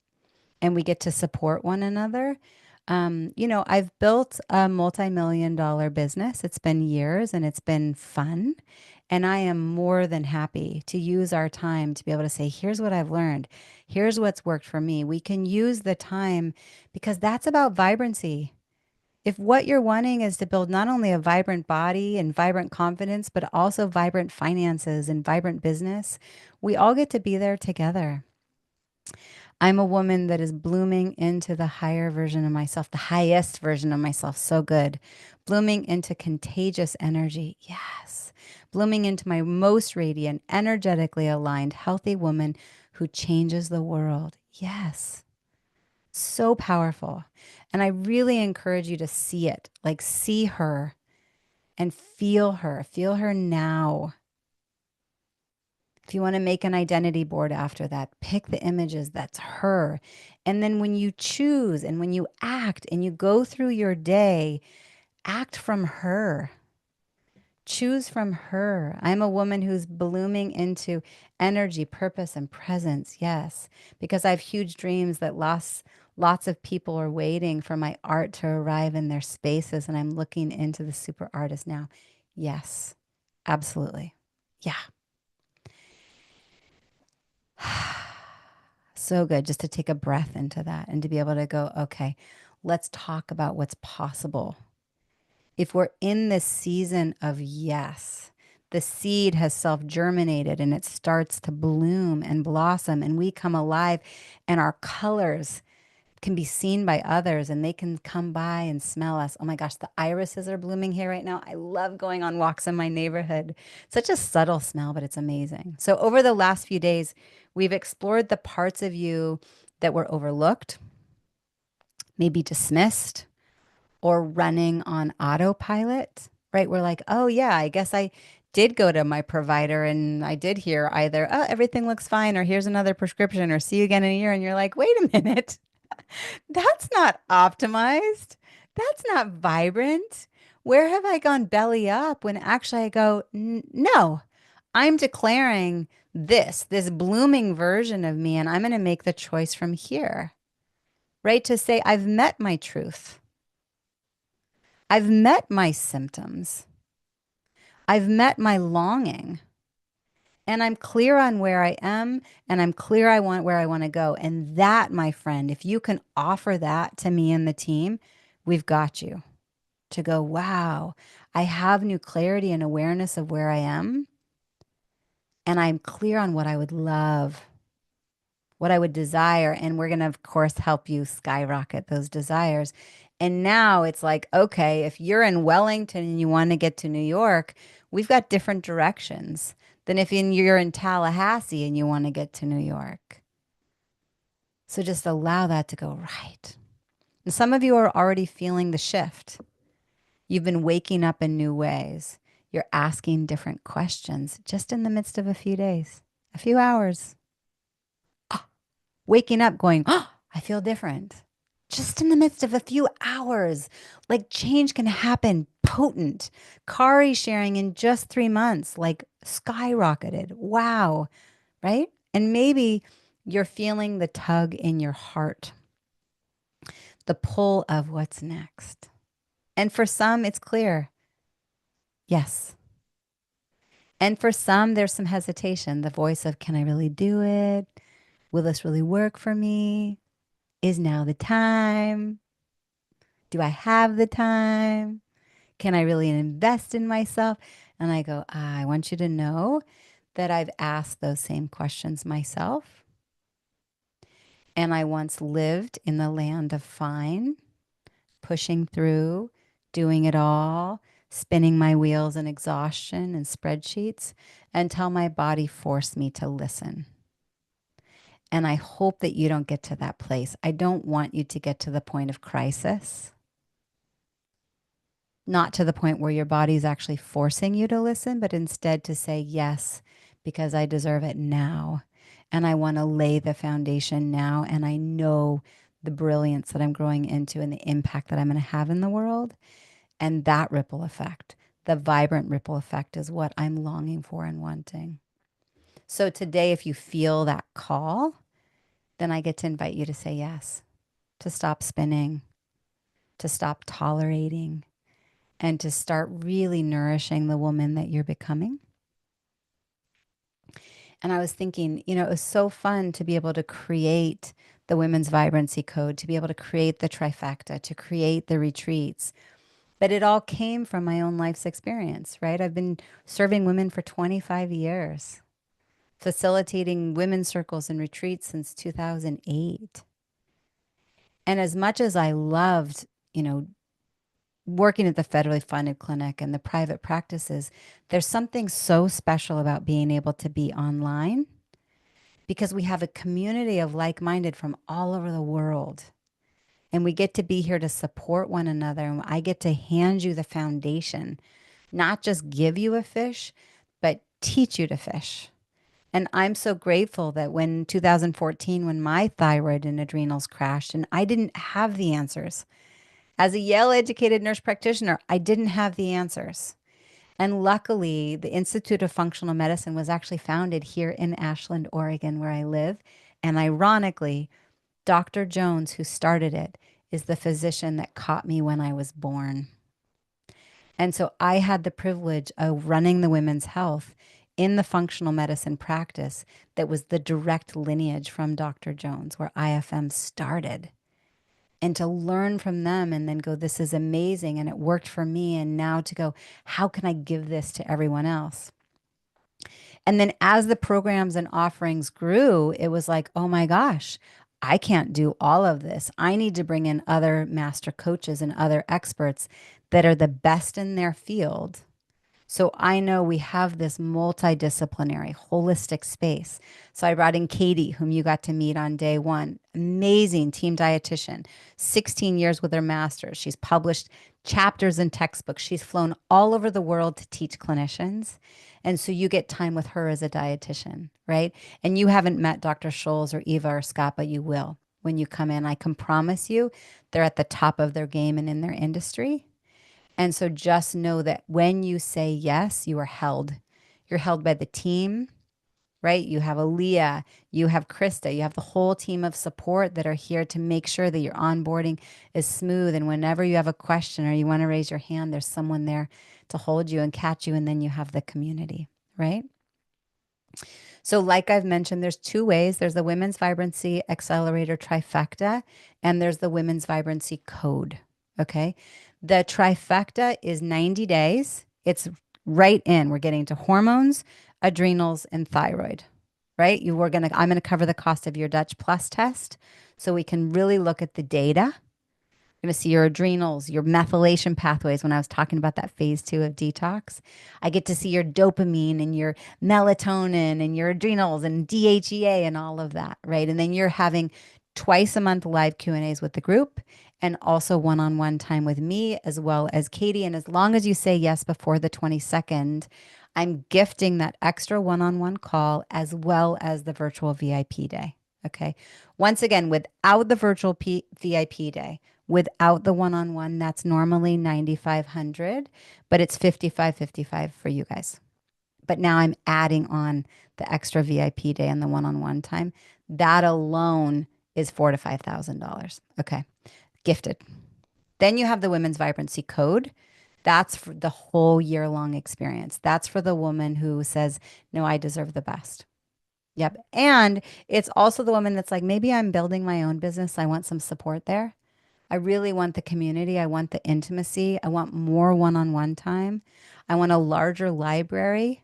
and we get to support one another. I've built a multi-million-dollar business. It's been years and it's been fun. And I am more than happy to use our time to be able to say, here's what I've learned. Here's what's worked for me. We can use the time because that's about vibrancy. If what you're wanting is to build not only a vibrant body and vibrant confidence, but also vibrant finances and vibrant business, we all get to be there together. I'm a woman that is blooming into the higher version of myself, the highest version of myself. So good. Blooming into contagious energy. Yes. Blooming into my most radiant, energetically aligned, healthy woman who changes the world. Yes. So powerful. And I really encourage you to see it, like see her and feel her now. If you want to make an identity board after that, pick the images, that's her. And then when you choose and when you act and you go through your day, act from her. Choose from her. I'm a woman who's blooming into energy, purpose, and presence. Yes, because I have huge dreams that lots of people are waiting for my art to arrive in their spaces, and I'm looking into the super artist now. Yes, absolutely. Yeah. So good just to take a breath into that and to be able to go, okay, let's talk about what's possible. If we're in this season of yes, the seed has self-germinated and it starts to bloom and blossom and we come alive and our colors can be seen by others and they can come by and smell us. Oh my gosh, the irises are blooming here right now. I love going on walks in my neighborhood. Such a subtle smell, but it's amazing. So over the last few days, we've explored the parts of you that were overlooked, maybe dismissed, or running on autopilot, right? We're like, oh yeah, I guess I did go to my provider and I did hear either, oh, everything looks fine, or here's another prescription, or see you again in a year. And you're like, wait a minute, that's not optimized. That's not vibrant. Where have I gone belly up when actually I go, no, I'm declaring this blooming version of me, and I'm going to make the choice from here, right? To say, I've met my truth. I've met my symptoms. I've met my longing. And I'm clear on where I am, and I'm clear where I want to go. And that, my friend, if you can offer that to me and the team, we've got you to go, wow, I have new clarity and awareness of where I am. And I'm clear on what I would love, what I would desire. And we're going to, of course, help you skyrocket those desires. And now it's like, okay, if you're in Wellington and you want to get to New York, we've got different directions than if you're in Tallahassee and you want to get to New York. So just allow that to go right. And some of you are already feeling the shift. You've been waking up in new ways. You're asking different questions just in the midst of a few days, a few hours. Waking up going, oh, I feel different. Just in the midst of a few hours, like change can happen potent. Kari sharing in just 3 months, like skyrocketed. Wow. Right? And maybe you're feeling the tug in your heart, the pull of what's next. And for some, it's clear. Yes. And for some, there's some hesitation. The voice of, can I really do it? Will this really work for me? Is now the time? Do I have the time? Can I really invest in myself? And I go, I want you to know that I've asked those same questions myself. And I once lived in the land of fine, pushing through, doing it all, spinning my wheels in exhaustion and spreadsheets until my body forced me to listen. And I hope that you don't get to that place. I don't want you to get to the point of crisis, not to the point where your body is actually forcing you to listen, but instead to say yes, because I deserve it now. And I want to lay the foundation now. And I know the brilliance that I'm growing into and the impact that I'm going to have in the world. And that ripple effect, the vibrant ripple effect, is what I'm longing for and wanting. So today, if you feel that call, then I get to invite you to say yes, to stop spinning, to stop tolerating, and to start really nourishing the woman that you're becoming. And I was thinking, it was so fun to be able to create the Women's Vibrancy Code, to be able to create the trifecta, to create the retreats. But it all came from my own life's experience, right? I've been serving women for 25 years, facilitating women's circles and retreats since 2008. And as much as I loved, working at the federally funded clinic and the private practices, there's something so special about being able to be online because we have a community of like-minded from all over the world. And we get to be here to support one another. And I get to hand you the foundation, not just give you a fish, but teach you to fish. And I'm so grateful that when 2014, when my thyroid and adrenals crashed and I didn't have the answers, as a Yale educated nurse practitioner, I didn't have the answers. And luckily, the Institute of Functional Medicine was actually founded here in Ashland, Oregon, where I live. And ironically, Dr. Jones, who started it, is the physician that caught me when I was born. And so I had the privilege of running the women's health in the functional medicine practice that was the direct lineage from Dr. Jones, where IFM started. And to learn from them and then go, this is amazing and it worked for me. And now to go, how can I give this to everyone else? And then as the programs and offerings grew, it was like, oh my gosh, I can't do all of this. I need to bring in other master coaches and other experts that are the best in their field. So I know we have this multidisciplinary, holistic space. So I brought in Katie, whom you got to meet on day one. Amazing team dietitian, 16 years with her master's. She's published chapters in textbooks. She's flown all over the world to teach clinicians. And so you get time with her as a dietitian, right? And you haven't met Dr. Scholes or Eva or Scott, but you will when you come in. I can promise you they're at the top of their game and in their industry. And so just know that when you say yes, you are held. You're held by the team, right? You have Aaliyah, you have Krista, you have the whole team of support that are here to make sure that your onboarding is smooth. And whenever you have a question or you want to raise your hand, there's someone there to hold you and catch you. And then you have the community, right? So like I've mentioned, there's two ways. There's the Women's Vibrancy Accelerator Trifecta, and there's the Women's Vibrancy Code, okay? The trifecta is 90 days. It's right in. We're getting to hormones, adrenals, and thyroid, right? I'm gonna cover the cost of your Dutch Plus test so we can really look at the data. You're going to see your adrenals, your methylation pathways. When I was talking about that phase 2 of detox, I get to see your dopamine and your melatonin and your adrenals and DHEA and all of that, right? And then you're having twice a month live Q&As with the group and also one-on-one time with me as well as Katie. And as long as you say yes before the 22nd, I'm gifting that extra one-on-one call as well as the virtual VIP day. Okay. Once again, without the virtual VIP day, without the one-on-one, that's normally $9,500, but it's $5,555 for you guys. But now I'm adding on the extra VIP day and the one-on-one time. That alone is $4,000 to $5,000. Okay, gifted. Then you have the Women's Vibrancy Code. That's for the whole year-long experience. That's for the woman who says, no, I deserve the best. Yep. And it's also the woman that's like, maybe I'm building my own business. I want some support there. I really want the community. I want the intimacy. I want more one-on-one time. I want a larger library.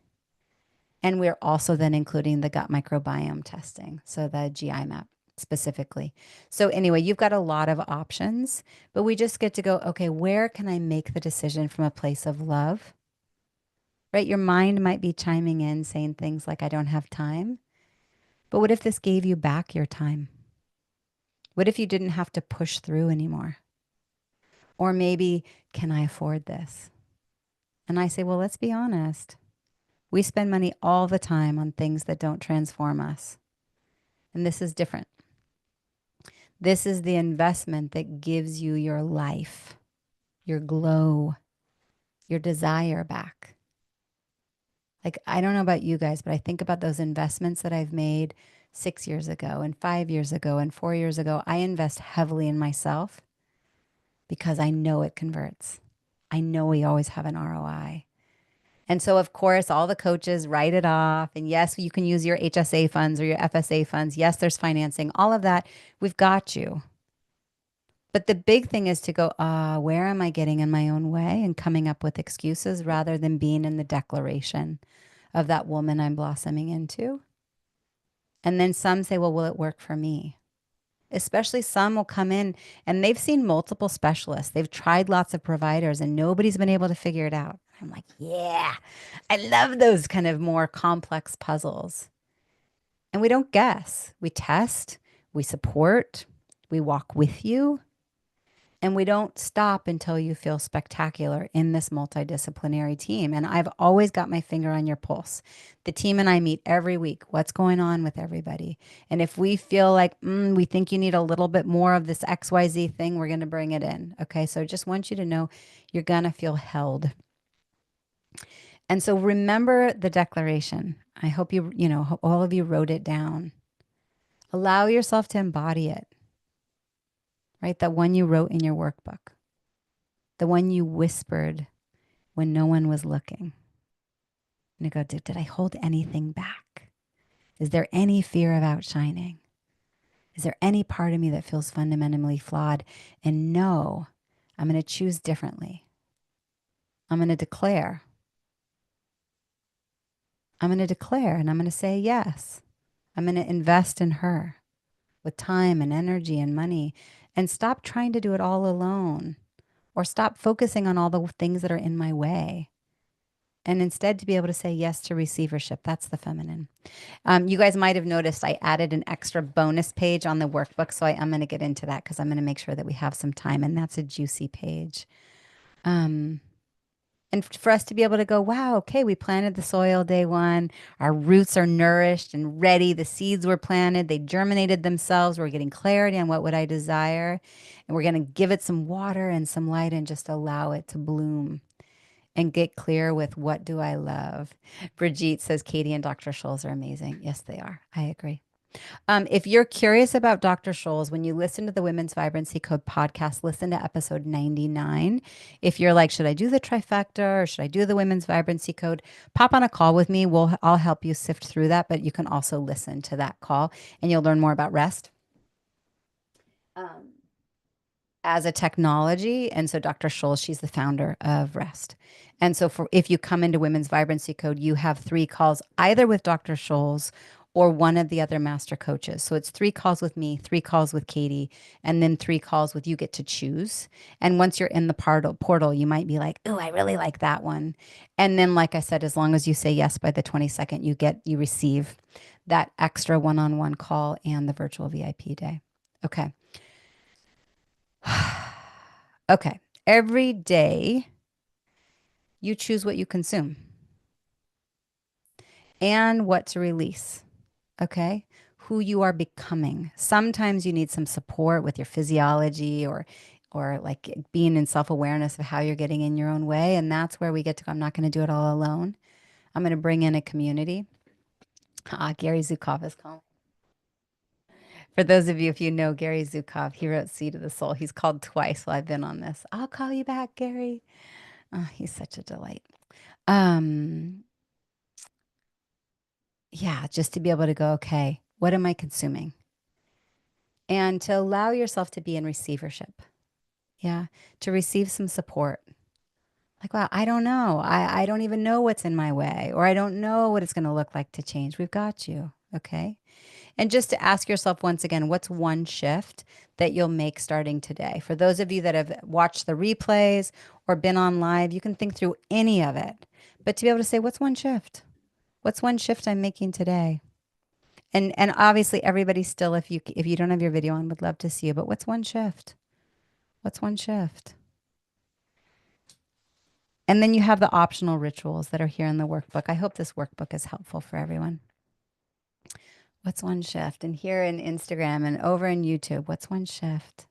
And we're also then including the gut microbiome testing. So the GI map specifically. So anyway, you've got a lot of options, but we just get to go, okay, where can I make the decision from a place of love? Right? Your mind might be chiming in saying things like, I don't have time. But what if this gave you back your time? What if you didn't have to push through anymore? Or maybe, can I afford this? And I say, well, let's be honest. We spend money all the time on things that don't transform us. And this is different. This is the investment that gives you your life, your glow, your desire back. Like, I don't know about you guys, but I think about those investments that I've made 6 years ago and 5 years ago and 4 years ago. I invest heavily in myself because I know it converts. I know we always have an ROI. And so, of course, all the coaches write it off. And yes, you can use your HSA funds or your FSA funds. Yes, there's financing, all of that. We've got you. But the big thing is to go, where am I getting in my own way and coming up with excuses rather than being in the declaration of that woman I'm blossoming into? And then some say, well, will it work for me? Especially some will come in and they've seen multiple specialists. They've tried lots of providers and nobody's been able to figure it out. I'm like, yeah, I love those kind of more complex puzzles. And we don't guess. We test, we support, we walk with you, and we don't stop until you feel spectacular in this multidisciplinary team. And I've always got my finger on your pulse. The team and I meet every week. What's going on with everybody? And if we feel like we think you need a little bit more of this XYZ thing, we're going to bring it in. Okay. So just want you to know you're going to feel held. And so remember the declaration. I hope all of you wrote it down. Allow yourself to embody it. Right? That one you wrote in your workbook. The one you whispered when no one was looking. And you go, did I hold anything back? Is there any fear of outshining? Is there any part of me that feels fundamentally flawed? And no, I'm going to choose differently. I'm going to declare. I'm going to declare and I'm going to say yes. I'm going to invest in her. with time and energy and money, and stop trying to do it all alone, or stop focusing on all the things that are in my way. And instead to be able to say yes to receivership. That's the feminine. You guys might have noticed I added an extra bonus page on the workbook. So I'm going to get into that because I'm going to make sure that we have some time. And that's a juicy page. And for us to be able to go, wow, okay, we planted the soil day one. Our roots are nourished and ready. The seeds were planted. They germinated themselves. We're getting clarity on what would I desire. And we're going to give it some water and some light and just allow it to bloom. And get clear with what do I love. Brigitte says Katie and Dr. Scholl's are amazing. Yes, they are. I agree. If you're curious about Dr. Scholl's, when you listen to the Women's Vibrancy Code podcast, listen to episode 99. If you're like, should I do the trifecta or should I do the Women's Vibrancy Code? Pop on a call with me. I'll help you sift through that, but you can also listen to that call and you'll learn more about rest. As a technology. And so Dr. Scholl, she's the founder of Rest. And so if you come into Women's Vibrancy Code, you have 3 calls either with Dr. Scholl's or one of the other master coaches. So it's 3 calls with me, 3 calls with Katie, and then 3 calls with you get to choose. And once you're in the portal, you might be like, oh, I really like that one. And then, like I said, as long as you say yes by the 22nd, you receive that extra one-on-one call and the virtual VIP day. Okay. Okay. Every day you choose what you consume and what to release. Okay. Who you are becoming. Sometimes you need some support with your physiology or like being in self-awareness of how you're getting in your own way. And that's where we get to go. I'm not going to do it all alone. I'm going to bring in a community. Gary Zukov is calling. For those of you, if you know Gary Zukov, he wrote Seed of the Soul. He's called twice while I've been on this. I'll call you back, Gary. Oh, he's such a delight. Yeah, just to be able to go, okay, what am I consuming? And to allow yourself to be in receivership. Yeah, to receive some support. Like, wow, I don't know. I don't even know what's in my way, or I don't know what it's going to look like to change. We've got you, okay? And just to ask yourself once again, what's one shift that you'll make starting today? For those of you that have watched the replays or been on live, you can think through any of it. But to be able to say, what's one shift? What's one shift I'm making today? And obviously everybody still, if you don't have your video on, would love to see you. But what's one shift? What's one shift? And then you have the optional rituals that are here in the workbook. I hope this workbook is helpful for everyone. What's one shift? And here in Instagram and over in YouTube, what's one shift?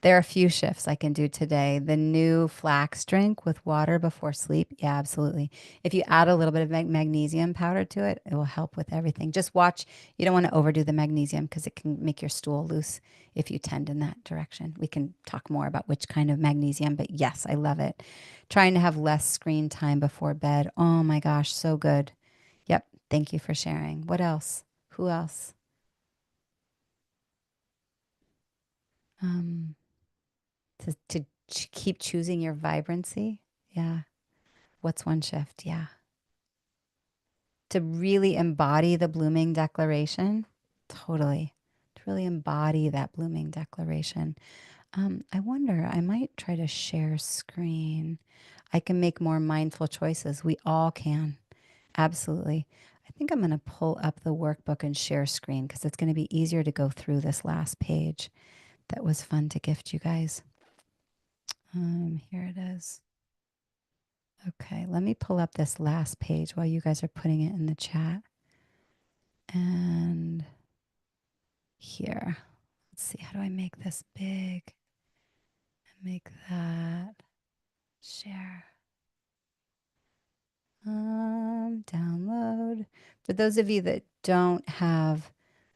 There are a few shifts I can do today. The new flax drink with water before sleep. Yeah, absolutely. If you add a little bit of magnesium powder to it, it will help with everything. Just watch. You don't want to overdo the magnesium because it can make your stool loose if you tend in that direction. We can talk more about which kind of magnesium, but yes, I love it. Trying to have less screen time before bed. Oh my gosh, so good. Yep. Thank you for sharing. What else? Who else? To keep choosing your vibrancy. Yeah. What's one shift? Yeah. To really embody the blooming declaration. Totally. To really embody that blooming declaration. I wonder, I might try to share screen. I can make more mindful choices. We all can. Absolutely. I think I'm going to pull up the workbook and share screen because it's going to be easier to go through this last page. That was fun to gift you guys. Here it is. Okay, let me pull up this last page while you guys are putting it in the chat. And here, let's see, how do I make this big? Make that share. Download. For those of you that don't have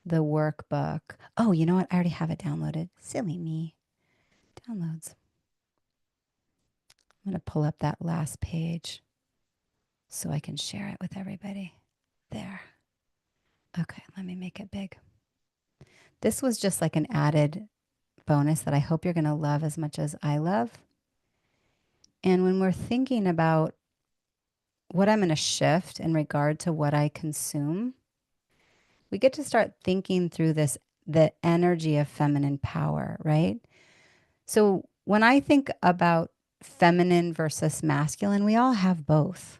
the workbook, oh, you know what? I already have it downloaded. Silly me. Downloads. I'm going to pull up that last page so I can share it with everybody. There. Okay, let me make it big. This was just like an added bonus that I hope you're going to love as much as I love. And when we're thinking about what I'm going to shift in regard to what I consume, we get to start thinking through this the energy of feminine power, right? So when I think about feminine versus masculine, we all have both.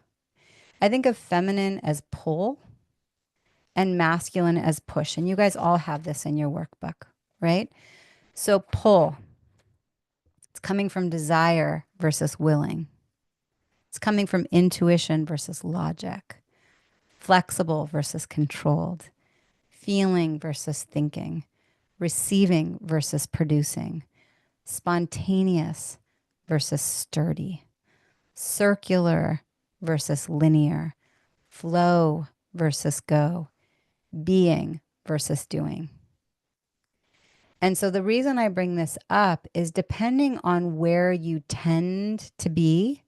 I think of feminine as pull and masculine as push. And you guys all have this in your workbook, right? So pull, it's coming from desire versus willing. It's coming from intuition versus logic, flexible versus controlled, feeling versus thinking, receiving versus producing, spontaneous versus sturdy, circular versus linear, flow versus go, being versus doing. And so the reason I bring this up is depending on where you tend to be,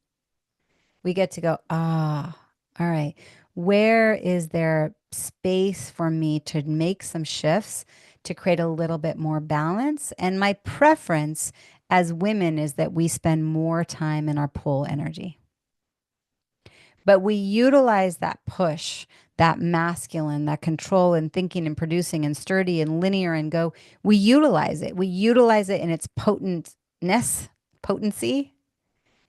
we get to go, all right, where is there space for me to make some shifts to create a little bit more balance? And my preference as women is that we spend more time in our pull energy. But we utilize that push, that masculine, that control and thinking and producing and sturdy and linear and go. We utilize it. We utilize it in its potency,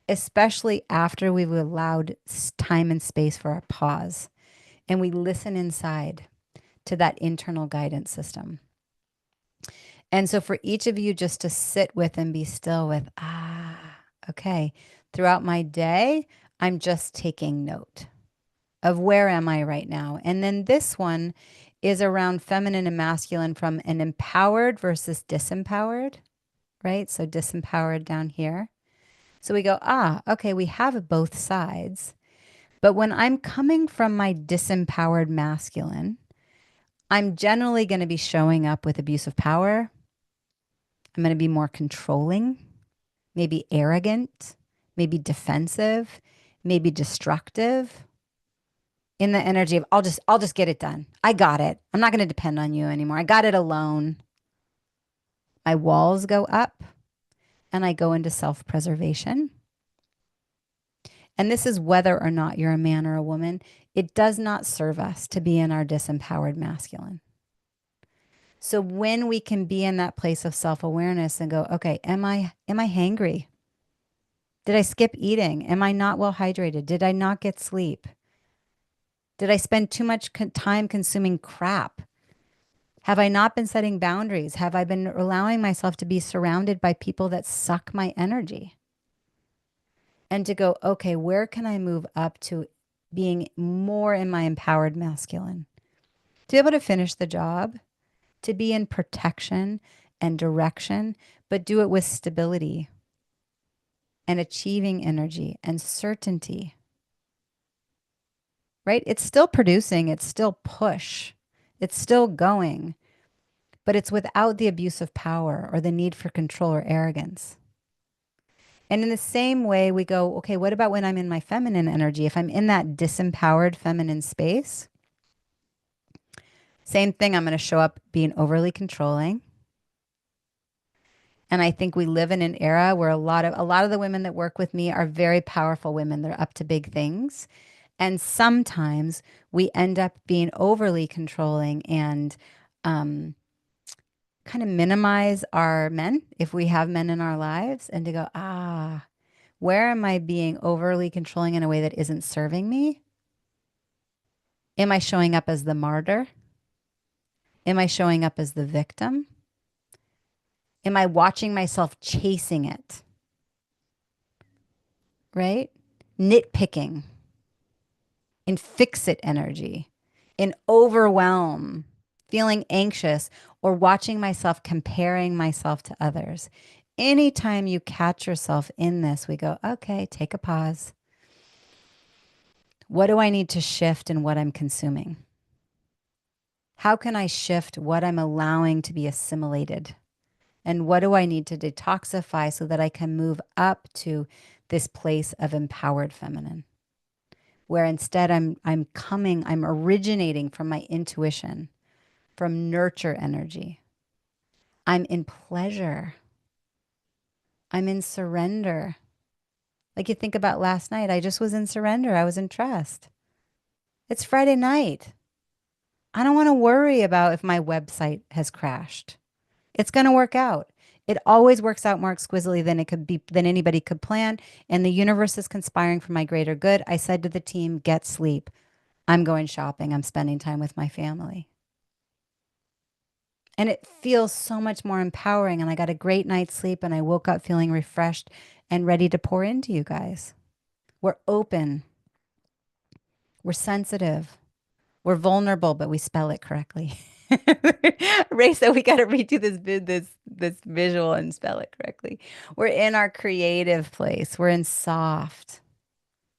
especially after we've allowed time and space for our pause. And we listen inside to that internal guidance system. And so for each of you just to sit with and be still with, okay, throughout my day, I'm just taking note of where am I right now. And then this one is around feminine and masculine from an empowered versus disempowered, right? So disempowered down here. So we go, okay, we have both sides. But when I'm coming from my disempowered masculine, I'm generally going to be showing up with abuse of power. I'm going to be more controlling, maybe arrogant, maybe defensive, maybe destructive, in the energy of I'll just get it done. I got it. I'm not going to depend on you anymore. I got it alone. My walls go up and I go into self-preservation. And this is whether or not you're a man or a woman. It does not serve us to be in our disempowered masculine. So when we can be in that place of self-awareness and go, okay, am I hangry? Did I skip eating? Am I not well hydrated? Did I not get sleep? Did I spend too much time consuming crap? Have I not been setting boundaries? Have I been allowing myself to be surrounded by people that suck my energy? And to go, okay, where can I move up to being more in my empowered masculine? To be able to finish the job, to be in protection and direction, but do it with stability and achieving energy and certainty. Right? It's still producing, it's still push, it's still going, but it's without the abuse of power or the need for control or arrogance. And in the same way, we go, okay, what about when I'm in my feminine energy? If I'm in that disempowered feminine space, same thing, I'm going to show up being overly controlling. And I think we live in an era where a lot of the women that work with me are very powerful women. They're up to big things. And sometimes we end up being overly controlling and kind of minimize our men if we have men in our lives, and to go, where am I being overly controlling in a way that isn't serving me? Am I showing up as the martyr? Am I showing up as the victim? Am I watching myself chasing it? Right? Nitpicking. In fix-it energy, in overwhelm, feeling anxious, or watching myself comparing myself to others. Anytime you catch yourself in this, we go, okay, take a pause. What do I need to shift in what I'm consuming? How can I shift what I'm allowing to be assimilated? And what do I need to detoxify so that I can move up to this place of empowered feminine? Where instead I'm originating from my intuition, from nurture energy. I'm in pleasure. I'm in surrender. Like you think about last night, I just was in surrender. I was in trust. It's Friday night. I don't want to worry about if my website has crashed. It's going to work out. It always works out more exquisitely than anybody could plan. And the universe is conspiring for my greater good. I said to the team, get sleep. I'm going shopping. I'm spending time with my family. And it feels so much more empowering. And I got a great night's sleep and I woke up feeling refreshed and ready to pour into you guys. We're open. We're sensitive. We're vulnerable, but we spell it correctly. Ray said we got to redo this visual and spell it correctly. We're in our creative place. We're in soft.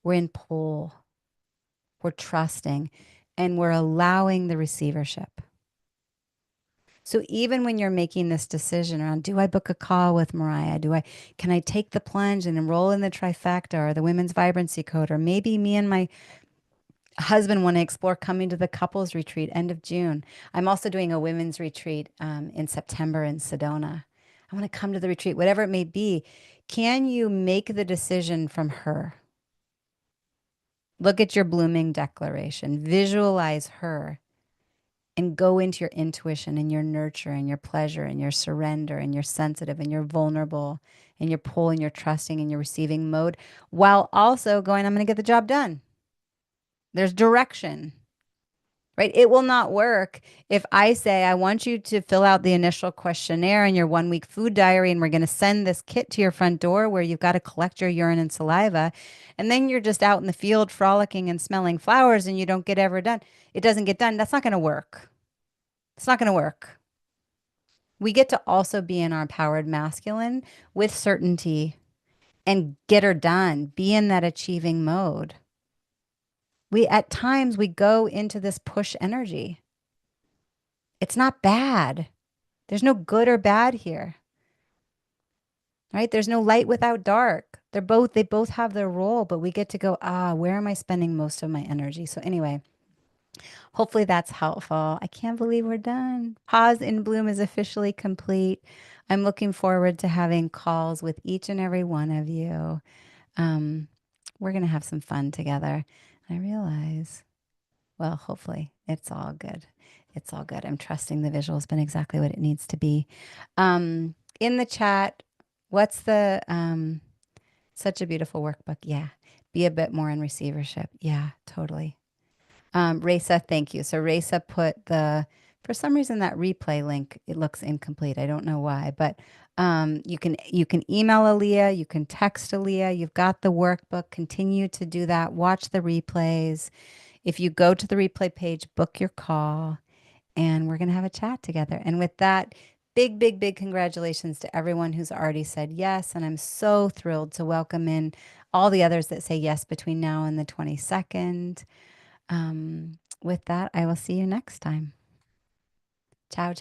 We're in pull. We're trusting, and we're allowing the receivership. So even when you're making this decision around, do I book a call with Maraya? Can I take the plunge and enroll in the trifecta or the women's vibrancy code? Or maybe me and my husband want to explore coming to the couples retreat end of June. I'm also doing a women's retreat in September in Sedona. I want to come to the retreat, whatever it may be. Can you make the decision from her? Look at your blooming declaration, visualize her, and go into your intuition and your nurture and your pleasure and your surrender and your sensitive and your vulnerable and your pull and your trusting and your receiving mode, while also going, I'm going to get the job done. There's direction, right? It will not work if I say, I want you to fill out the initial questionnaire and your 1 week food diary, and we're going to send this kit to your front door where you've got to collect your urine and saliva. And then you're just out in the field frolicking and smelling flowers and you don't get ever done. It doesn't get done. That's not going to work. It's not going to work. We get to also be in our empowered masculine with certainty and get her done, be in that achieving mode. At times we go into this push energy. It's not bad. There's no good or bad here. Right? There's no light without dark. They both have their role, but we get to go, where am I spending most of my energy? So anyway, hopefully that's helpful. I can't believe we're done. Pause in Bloom is officially complete. I'm looking forward to having calls with each and every one of you. We're going to have some fun together. I realize, well, hopefully it's all good. It's all good. I'm trusting the visual has been exactly what it needs to be. In the chat, what's the, such a beautiful workbook. Yeah. Be a bit more in receivership. Yeah, totally. Resa, thank you. So Resa put for some reason that replay link, it looks incomplete. I don't know why, but you can email Aaliyah, you can text Aaliyah, you've got the workbook, continue to do that, watch the replays. If you go to the replay page, book your call, and we're going to have a chat together. And with that, big, big, big congratulations to everyone who's already said yes. And I'm so thrilled to welcome in all the others that say yes between now and the 22nd. With that, I will see you next time. Ciao.